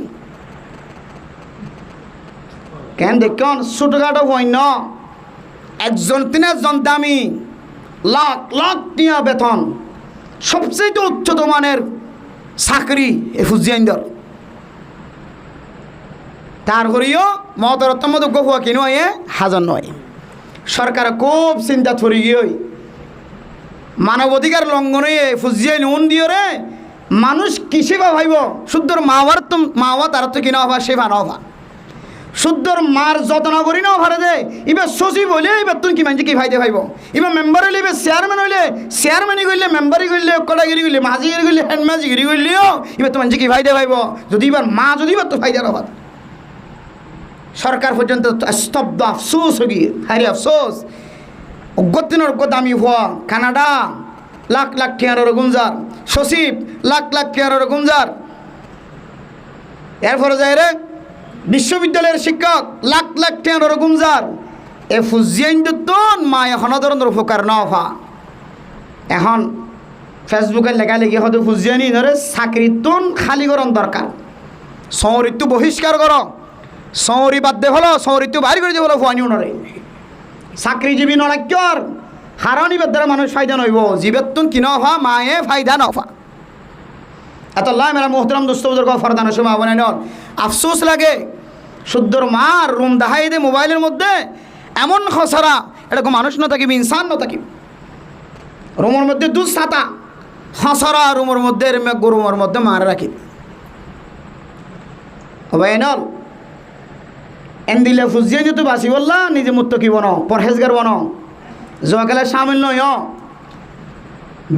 কেন দেখুন ছোটখাটো হইন একজন 3 দামি লাখ লাখ টিয়া বেতন, সবচেয়ে উচ্চত মানের চাকরি এ ফুজিয়াইন্দর। তারপরেও মহতরত্তম গহুয়া কিনো এ হাজার নয়। সরকার খুব চিন্তা থরি গিয়ে মানবাধিকার লঙ্ঘন হয়ে ফুজিয়াই নুন দিয়ে রে মানুষ কিসে বা ভাইব শুদ্ধর মাওয়ার তো মাওয়া তার তো কিনা হবা সে বানা হবা শুদ্ধর মার যত্ন করি না ভারে দে। এবার সচিব হইলে এবার তুমি কি মানছি কি ভাইতে ভাইব, এবার মেম্বার হইলে এবার চেয়ারম্যান হইলে চেয়ারম্যানই করলে মেম্বারই করলে কটাগিরি করলে মাঝিগিরি করলে হ্যান্ডমাঝিগিরি করলেও এবার তো মানছি কি ভাইতে ভাইব। যদি এবার মা যদি এবার তো ফাইদার হবা সরকার পর্যন্ত স্তব্ধ আফসোস হয়ে হারি আফসোস। অজ্ঞতিনের দামি হওয়া কানাডা লাখ লাখ টিয়ার গুঞ্জার, সচিব লাখ লাখ টিয়ার গুঞ্জার, এরপরে যায় রে বিশ্ববিদ্যালয়ের শিক্ষক লাখ লাখ টিয়ার গুঞ্জার। এ ফুজিয়াইন তোন মা এখন ধরনের উপকার না হওয়া। এখন ফেসবুকে লেখালেখি হয়তো ফুজিয়ানি ধরে চাকরির তোন খালি করন দরকার, শহরিত বহিষ্কার কর, শহরি বাদ দে হলো শহরিত বাড়ি করে দিয়ে বলো ফুয়ানি উনরে চাকরিজীবী নলাক্যর হারানি বেদ্দারা মানুষ ফায়দা নইব, জীবেতন কিনা হওয়া মায়ে ফায়দা নফা। এত লাই মেরা মোহতরম দোস্তদের ফরদানের সময় বানাই নর আফসোস লাগে। শুদ্ধর মার রুম দেখাই দে মোবাইলের মধ্যে এমন খসরা এরকম মানুষ না থাকিব, ইনসান না থাকিব। রুমের মধ্যে 2 ছাতা খসরা, রুমের মধ্যে গরুমের মধ্যে মার রাখি নল এন দিলে ফুজিয়ে যেহেতু বাসি বললা নিজে মুত্তকি বনো, পরহেজগার বনো, জোয়াকালে সামিল নয়,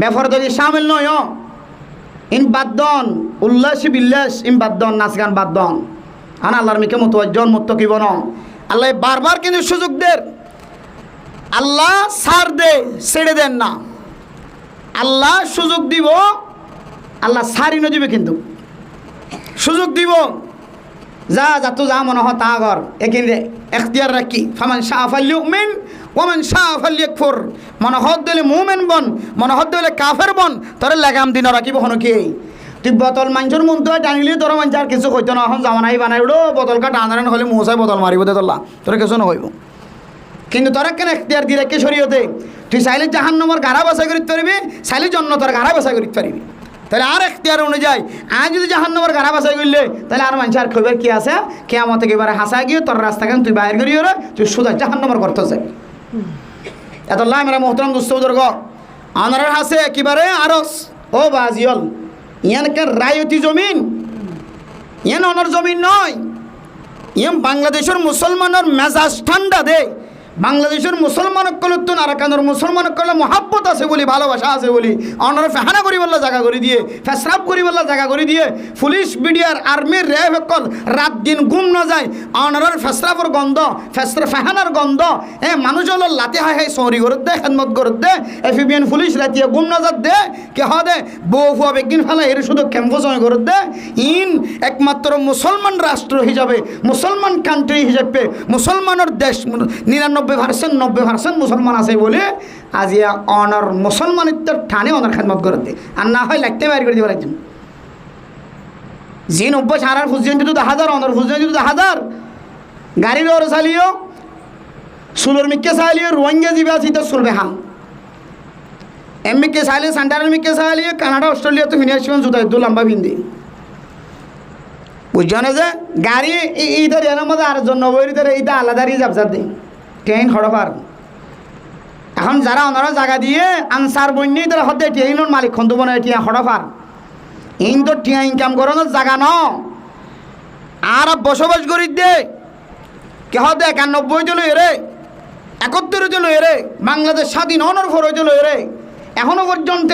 বেফরদগি সামিল নয়, ইন বাদ্দন উল্লাসী বিল্লাস ইন বাদ্দন নাচ গান বাদ্দন আন আল্লাহর মিকে মুতওয়াজ্জন মুত্তকি বনো। আল্লাহ বারবার কিন্তু সুযোগ দেন, আল্লাহ ছাড় দে ছেড়ে দেন না। আল্লাহ সুযোগ দিব, আল্লাহ ছাড়িয়ে দিবে, কিন্তু সুযোগ দিব যা যা তো যা মনে হয় তা কর। এখানে এখতিয়ার রাখি ফামান শাহ ফাল্যুমিন ওমান শাহ ফাল্যাকফুর। মনে হদ দিলে মুমিন বন, মনে হদ দিলে কাফের বন, তোর লাগাম দিন রাখিব হন কি তুই বোতল মানুষের মন তো টানিলে তোর মানুষ আর কিছু হইতো না। এখন জামানাই বানাই উঠো বোতলকা টানান হলে মৌসাই বোতল মারিব দে তোলা, তোর কিছু নহইব। কিন্তু তোরা কেন এখতিয়ার দিয়ে রেখে শরীয়তে তুই চাইলে জাহান্নামের গাড়া বাছাই করতে পারবি, চাইলে জন্নতের গাড়া বাছাই করতে পারবি। তাহলে আর এখতিয়ার অনুযায়ী আজ যদি জাহান্নামের গাড়া বাছাই করলে তাহলে আর মানুষ আর খবর কি আছে কিয়ামতে একেবারে হাসা গিয়ে তোর রাস্তা কেন তুই বাইর করিও রে তুই সোজা জাহান্নামের করতে চাই। এত লাই মেরা মোহতরম দুস্তবুজুর্গ অনারের হাসে একেবারে আরস ও বাজিয়ল ইয়ানকে রায়তি জমিন ইয়ান অনার জমিন নয়, ইয়ান বাংলাদেশের মুসলমানের মেজাজ ঠান্ডা দে। বাংলাদেশের মুসলমান কলতুন আরাকানোর মুসলমান করলে মহাব্বত আছে বলি, ভালোবাসা আছে বলি অনারা ফেহানা করি বললা জায়গা করে দিয়ে, ফেসরাপ করি বললা জায়গা করে দিয়ে, পুলিশ বিডিআর আর্মির র্যাব সকল রাত দিন ঘুম না যায় অনারার ফেসরাপর গন্ধ, ফেহানার গন্ধ। মানুষ হলো লাতে হায় হায় সৌরি করত দে, খেদমত করত দে, এফিবিএন পুলিশ রাতিয়ে ঘুম না যাত দে, কে হ দে বউ ফুয়া বেগিন ফেলা এর শুধু ক্যাম্পাস করত দে। ইন একমাত্র মুসলমান রাষ্ট্র হিসাবে, মুসলমান কান্ট্রি হিসাবে, মুসলমানের দেশ 99% মুসলমান আছে বলে আজ অনার মুসলমানিত্বের ঠানে অনার খেদমত করে দে, আর না হয় লাগতে বাইর করে দিবার একজন যে 90 সারার ফুজিয়ে দিত 10,000 অনার ফুজিয়ে দিত 10,000 গাড়ির ওর চালিও সুলোর মিক্কে চালিও রোহিঙ্গা জীবে আছি তো চলবে হাম এমবিকে চালিয়ে সেন্টারের মিক্কে চালিয়ে কানাডা অস্ট্রেলিয়া তো ফিনিয়ার জুতা দু লম্বা ভিন্দি বুঝছো না যে গাড়ি ইধার এর মধ্যে আর জন্য এইটা আলাদারই যাবজার দিই ট্রেন হড়পার। এখন যারা ওনারা জায়গা দিয়ে আনসার বন্যই তারা হতে ট্রেনের মালিক খন্দ বনে টিয়া হড়পার ইন তো টিয়া ইনকাম করানোর জায়গা ন আর বসবাস করি দে কে হতে 91 চলো এরে 71 চলো এরে বাংলাদেশ স্বাধীন হওয়ার পর চলো এরে এখনো পর্যন্ত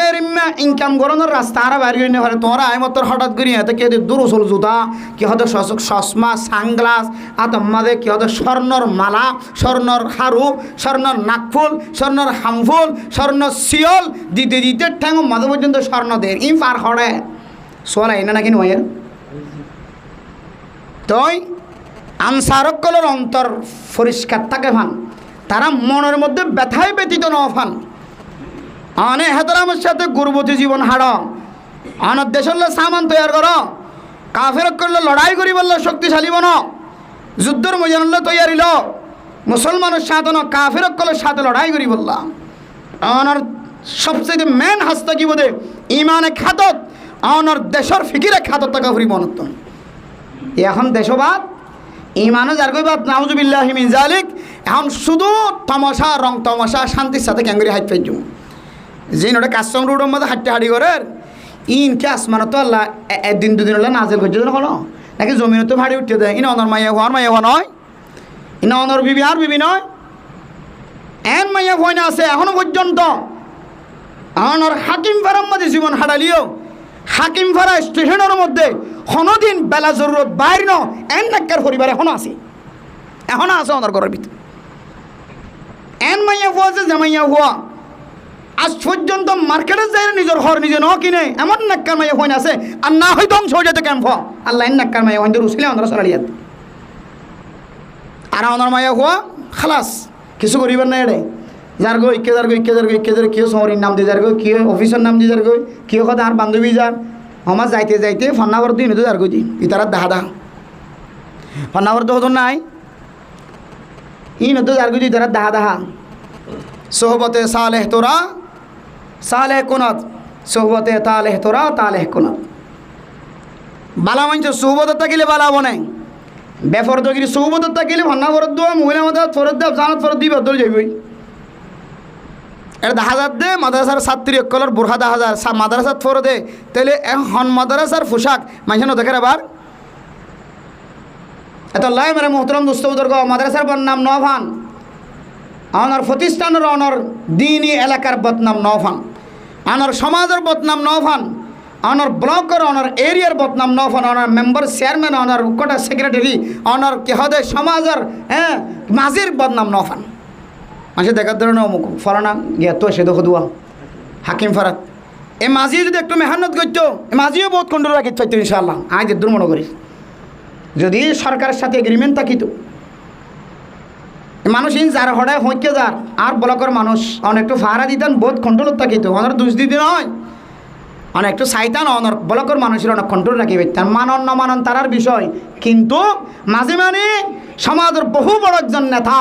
ইনকাম করানোর রাস্তা আর বাইরে করে নিয়ে তোমরা আইমতর হঠাৎ করি হাতে কে দুরুসল জুতা কি হতে চশমা সানগ্লাস আর তোমাদের কি হতে স্বর্ণর মালা, স্বর্ণর হারু, স্বর্ণর নাকফুল, স্বর্ণর হামফুল, স্বর্ণ শিয়ল দিতে দিতে ঠ্যাং মাঝে পর্যন্ত স্বর্ণ দের ই পার হড়ে সোয়ালা এনে নাকি নয়ের তই আনসারকলের অন্তর পরিষ্কার থাকে ফান, তারা মনের মধ্যে ব্যথায় ব্যতীত ন ফান অনেক হেতরামের সাথে গুরবতী জীবন হাড় অনেক দেশের সামান তৈরি করো, কাফের করলে লড়াই করি বললে শক্তিশালী বন, যুদ্ধের মজানলে তৈরি ল মুসলমানের সাথে ন কাফের করলের সাথে লড়াই করি বললাম অনার সবচেয়ে মেন হাসতে কি বোধে ইমানে খাতত অনার দেশের ফিকিরে খাতত টাকা ফুরি মনত এখন দেশবাদ ইমানে যার কইবাদ নাউজুবিল্লাহি মিন জালিক এখন শুধু তমাশা রং তমাশা শান্তির সাথে ক্যাঙ্গুরি হাইট পেয়েছ যে ওটা কাস্টম রোডের মধ্যে হাঁটতে হাঁটি করে ইনকে আসমানত তো আল্লাহ একদিন দুদিন হলে নাজেল করছে হলো নাকি জমিনে তো ভাড়ি উঠতে দেয় ইন অনর মাইয়া হওয়া নয়, ইন অনর বিবি আর বিবি নয় এন মাইয়া ভয় না আছে এখনো পর্যন্ত অনর হাকিম ফারার মধ্যে জীবন হারালিও হাকিম ফারা স্টেশনের মধ্যে কোনোদিন বেলা জরুরত বাইর ন এন নাক্কার পরিবার এখনো আছে অনর ঘরের ভিতরে এন মাইয়া হওয়া যে জামাইয়া হওয়া আজ পর্যন্ত মার্কেটে যাই নিজের ঘর নিজে ন কিনে এমন নাক্কার মাইয়া হইন আছে আর না হয় ধ্বংস হয়ে যেতে ক্যাম্প আল্লাহ নাক্কার মাইয়া হইন রুসিলে আমরা সরালিয়াত আর আমার মাইয়া হওয়া খালাস কিছু করিবার না এড়ে যার গো ইকে যার গো কেউ শহরের নাম দিয়ে যার গো কেউ অফিসের নাম দিয়ে যার গো কেউ কথা আর বান্ধবী যার আমার যাইতে ফন্নাবর দিন তো যার গো দিন ইতারা দাহা ফন্নাবর তো হতো নাই ই নতো যার গো ইতারা দাহা সোহবতে সালেহ তোরা সালেহ কুনত সোহবতে তালেহ তোরা তালেহ কুনত বালা মানছ সোহবত থাকিলে বালা বনে বেফর তগিরি সোহবত থাকিলে ভান্না ফরত দেওয়া মহিলা মাদার ফরত দেব জানাত ফরত দিবে দল যাইবই এর 10,000 দে মাদ্রাসার ছাত্রী কলর বোরখা 10,000 মাদ্রাসাত ফর দে তাহলে হন মাদ্রাসার পোশাক মাইখানো দেখে আবার এত লাই মেরে মোহতরম দোস্ত বুজুর্গ মাদ্রাসার নাম নভান অনার প্রতিষ্ঠানের অনর দিনী এলাকার বদনাম নফান অনার সমাজের বদনাম নফান অনার ব্লকের অনার এরিয়ার বদনাম নফান অনার মেম্বার চেয়ারম্যান অনার কোটা সেক্রেটারি অনার কেহদে সমাজের মাঝির বদনাম নফান মাঝে দেখার ধরনের অমুক ফলানা গিয়া তো সে দেখো দুয়া হাকিম ফারাত এ মাঝি যদি একটু মেহনত করতো এ মাঝিও বহুত কন্ট্রোল রাখি চাইতো ইনশাআল্লাহ আজ দূর মনে করি যদি সরকারের সাথে এগ্রিমেন্ট থাকিত মানুষ ইন যার হঠাৎ হইকে যার আর ব্লকের মানুষ অনেকটু ফাহারা দিতেন বহুত কন্ট্রোল থাকিত অনেক দুষ দিতে নয় অনেকটু চাইতান অনেক ব্লকের মানুষের অনেক কন্ট্রোল রাখি পাইতেন মানন না মানন তারার বিষয় কিন্তু মাঝে মানে সমাজের বহু বড় একজন নেতা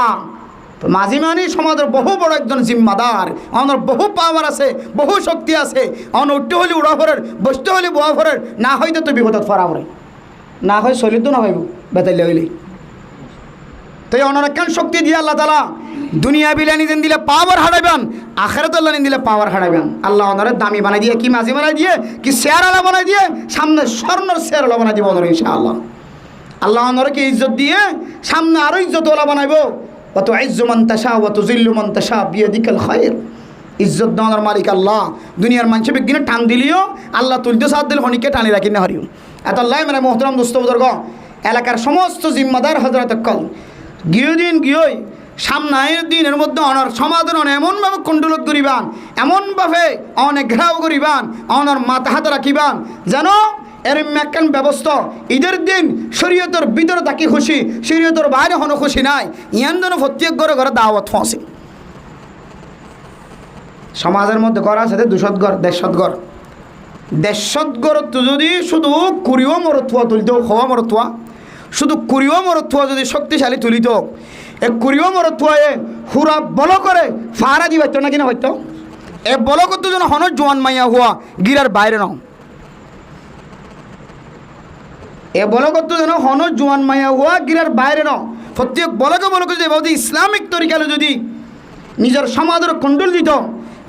মাঝে মানে সমাজের বহু বড় একজন জিম্মাদার অনর বহু পাওয়ার আছে বহু শক্তি আছে অন উঠতে হলে উড়া ফরের বসতে হলে বোয়া ফরের না হইতে তো বিপদত ফরা ফরে না হয় চলিত না হইব বেতাইলে হইলে তো অনর একখান শক্তি দিয়ে আল্লাহ তালা দুনিয়া বিলানি দিন দিলে পাওয়ার হারাইবেন, আখেরাত আল্লাহ দিলে পাওয়ার হারাইবেন। আল্লাহ ওনারে দামি বানাই দিয়ে, কি মাঝি বানাই দিয়ে, কি শেয়ারওয়ালা বানাই দিয়ে, সামনে স্বর্ণর শেয়ারওয়ালা বানাই দিব ওনারে ইনশাআল্লাহ। আল্লাহ ওনারকে ইজ্জত দিয়ে সামনে আরো ইজ্জতওয়ালা বানাইব। অত ইজ্জু মান তাশা ওয়া তুযিল্লু মান তাশা বিয়াদিকাল খায়র। ইজ্জত দেওয়ার মালিক আল্লাহ। দুনিয়ার মানুষ বিজ্ঞানে টান দিলিও আল্লাহ তুলতে সাথ দিল হনিকে টানি রাখি না হারিও। এত আল্লাহ মানে মোহতরম দোস্ত বুজুর্গ, এলাকার সমস্ত জিম্মাদার হজরত কল গিয়ে গিয়ে সামনের দিনের মধ্যে অনার সমাধান এমনভাবে কুণ্ডলত করিবান, এমনভাবে অনেক ঘেরাও করিবান, অনার মাথা হাতে রাখিবান যেন এর মেকান ব্যবস্থা ঈদের দিন শরীয়তের ভিতরে তাকে খুশি, শরীয়তের বাইরে হনো খুশি নাই। ইয়ান যেন প্রত্যেক ঘরে ঘরে দাওয়াত ফসে। সমাজের মধ্যে ঘর আছে 200 ঘর, 150 ঘর। 150 ঘর তো যদি শুধু কুড়িও মরতুয়া তুলিত, হওয়া মরতুয়া শুধু কুড়িও মরতুয়া যদি শক্তিশালী তুলিত, এ কুড়িও মরতুয়ায় হুরা বল করে ফারা দি হইতো নাকি না হইতো? এ বল করতো যেন হন জোয়ান মাইয়া হওয়া গিরার বাইরে নাও। এ বল করতো যেন হন জোয়ান মাইয়া হওয়া গিরার বাইরে নাও। প্রত্যেক বলকে যদি বলতে ইসলামিক তরিকালে যদি নিজের সমাজের কুণ্ডল দিত,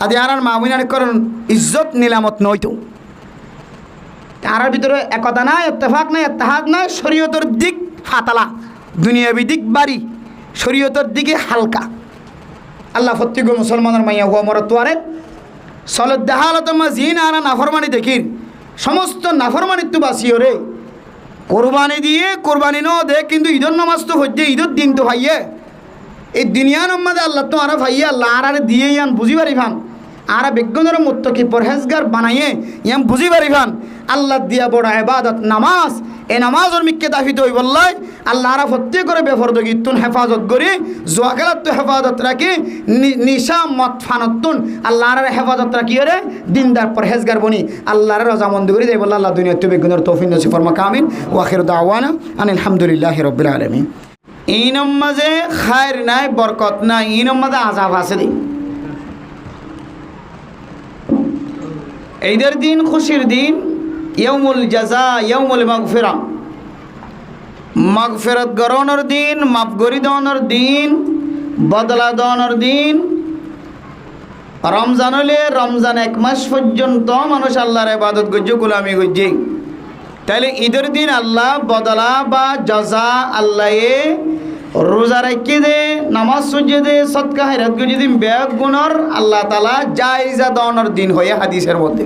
আদি আর মামিনার কারণ ইজ্জত নিলামত নইতো। তার ভিতরে একতা নাই, ইত্তেফাক নাই, ইত্তেহাদ নাই। শরীয়তের দিক ফাতালা, দুনিয়াবি দিক বাড়ি, শরীয়তের দিকে হালকা। আল্লাহ প্রত্যেক মুসলমানের মাইয়া হুয়া মর তোয়ারে সলত দেহালত জিন আর নাফরমানি দেখির সমস্ত নাফরমানিত্ব বাসিও রে কোরবানি দিয়ে কোরবানি ন দে, কিন্তু ঈদের নামাজ তো হচ্ছে, ঈদের দিন তো ভাইয়ে এই দুনিয়ার মধ্যে আল্লাহ তো আর ভাইয়ে আল্লাহ আর দিয়ে ইয়ান বুঝি পারি ভান, আর বিজ্ঞানের মুত্তকি পরহেজগার বানাইয়ে ইয়ান বুঝি পারি ভান। আল্লাহ দিয়া বড় ইবাদত নামাজ, এই নামাজের মিক্কে দাফিত হই বললাই আল্লাহ আর প্রত্যেক করে বেফরদগিতুন হেফাজত করি, জোয়াকালাত তো হেফাজত রাখি, নিশা মত ফানতুন আল্লাহ আর হেফাজত রাখি রে দিনদার পরহেজগার বনি আল্লাহর রজামন্দি করি দেই বললা। আল্লাহ দুনিয়া তো বিজ্ঞানের তৌফিক নসিব ফরমা কামিন ওয়া আখিরু দাওয়ানা আনিল হামদুলিল্লাহি রাব্বিল আলামিন। এই নামাজে খায়র নাই, বরকত নাই, এই নামাজে আযাব আছে দেই। ঈদের দিন খুশির দিন, ইয়াউমুল জাযা, ইয়াউমুল মাগফিরা, মাগফিরাত গ্রহণের দিন, মাফ করি দেওয়ানোর দিন, বদলা দেওয়ানোর দিন। রমজান হলে রমজান 1 মাস পর্যন্ত মানুষ আল্লাহর ইবাদত করছে, গোলামি করছে। তাহলে ঈদের দিন আল্লাহ বদলা বা জাযা আল্লাহ রোজা রাখি দে, নামাজ সূর্য দে, সদকা হায়রাত করে যদি ব্যাগ গুণর আল্লাহ তাআলা জায়েজা দেওয়ানোর দিন হয়ে হাদিসের মধ্যে।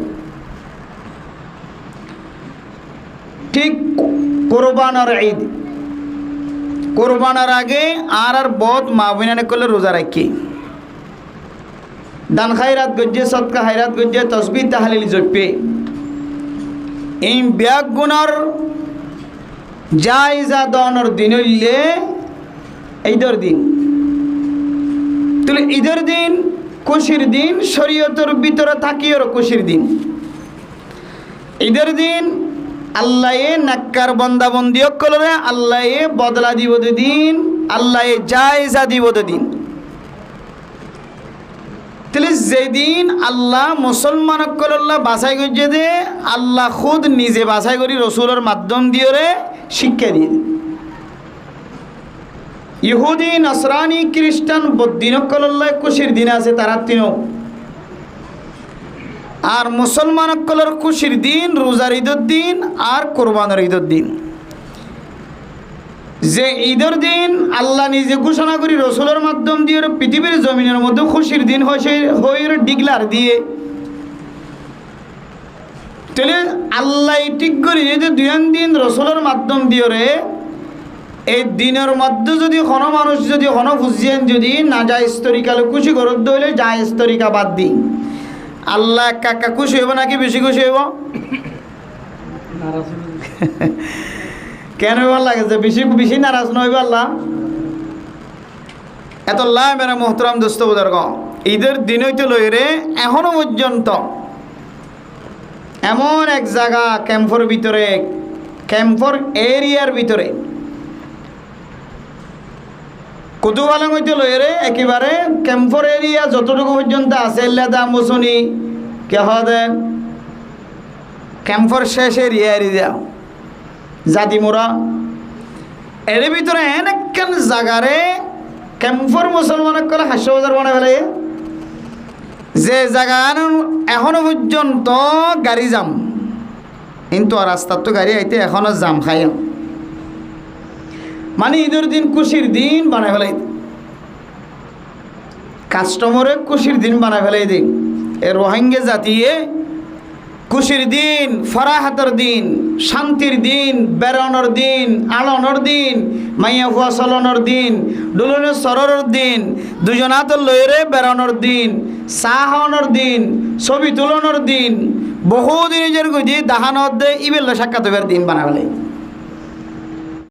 ঠিক কোরবানের ঈদ, কোরবানের আগে আর বহুত মা বোনানে করলে রোজা রাখি, দান খায়রাত গজ্জে, সদকা হায়রাত গজ্জে, তসবিহ তাহলিল জপে। এই ব্যাগ গুণর জায়েজা দেওয়ানোর দিন হইলে ঈদের দিন। তাহলে ঈদের দিন খুশির দিন, শরীয়তের ভিতরে থাকিও খুশির দিন। ঈদের দিন আল্লাহ নাক্কার বন্দা বন্দি করে আল্লাহ বদলা দিব দিন, আল্লাহ জায়েজা দিব দিন। তাহলে যেদিন আল্লাহ মুসলমান আল্লাহ বাছাই করছে দে, আল্লাহ খুদ নিজে বাছাই করি রসুলের মাধ্যম দিয়ে শিক্ষা দিয়ে। ইহুদি, নসরানি, খ্রিস্টান, বৌদ্ধিন আল্লাহ খুশির দিন আছে তারা তিনও। আর মুসলমান অকলের খুশির দিন রোজার ঈদের দিন আর কোরবানের ঈদের দিন। যে ঈদের দিন আল্লাহ নিজে ঘোষণা করি রসুলের মাধ্যম দিয়ে পৃথিবীর জমিনের মধ্যে খুশির দিন হয়ে ডিগলার দিয়ে। তাহলে আল্লাহ ঠিক করি যে দুয়ান দিন রসুলের মাধ্যম দিয়ে এই দিনের মধ্যে যদি কোনো মানুষ যদি কোনো খুশিয়েন যদি না যায় তরিকালে খুশি করত দইলে যায় তরিকা বাদ দিই, আল্লাহ একা খুশি হইব নাকি বেশি খুশি হইব? কেন ভাল লাগে যে বেশি বেশি নারাজ নইব আল্লাহ? এত লাই মেরা মোহতরম দোস্ত বুজুর্গ, ঈদের দিন হইতে লই রে এখনো পর্যন্ত এমন এক জায়গা ক্যাম্পর ভিতরে, ক্যাম্পর এরিয়ার ভিতরে কুতুবালাং হইতে লই রে একেবারে ক্যাম্পর এরিয়া যতটুকু পর্যন্ত আছে লেদা মুসুনি কে হদে ক্যাম্পর শেষ এরিয়া জাতি মোরা এর ভিতরে এনেকেন জায়গারে কেম্পর মুসলমানক কলে হাস্য বাজার বানাই ফেলে যে জায়গা এখনো পর্যন্ত গাড়ি যাম কিন্তু রাস্তার তো গাড়ি আইতে এখনো জাম খাই মানে ঈদের দিন খুশির দিন বানাই ফেলাই কাস্টমারে খুশির দিন বানাই ফেলাই দিই এ রোহিঙ্গা জাতিয়ে খুশির দিন ফরাহাতের দিন শান্তির দিন বেড়ানোর দিন আলোনোর দিন মাইয়া ফুয়া চলনোর দিন ডুলনের সররের দিন দুজন হাতের লইরে বেড়ানোর দিন চাহ খাওয়ানোর দিন ছবি তুলনোর দিন বহুদিন নিজের গুজি দাহানোর দে ইবেল সাক্ষাৎ দিন বানাবেলাই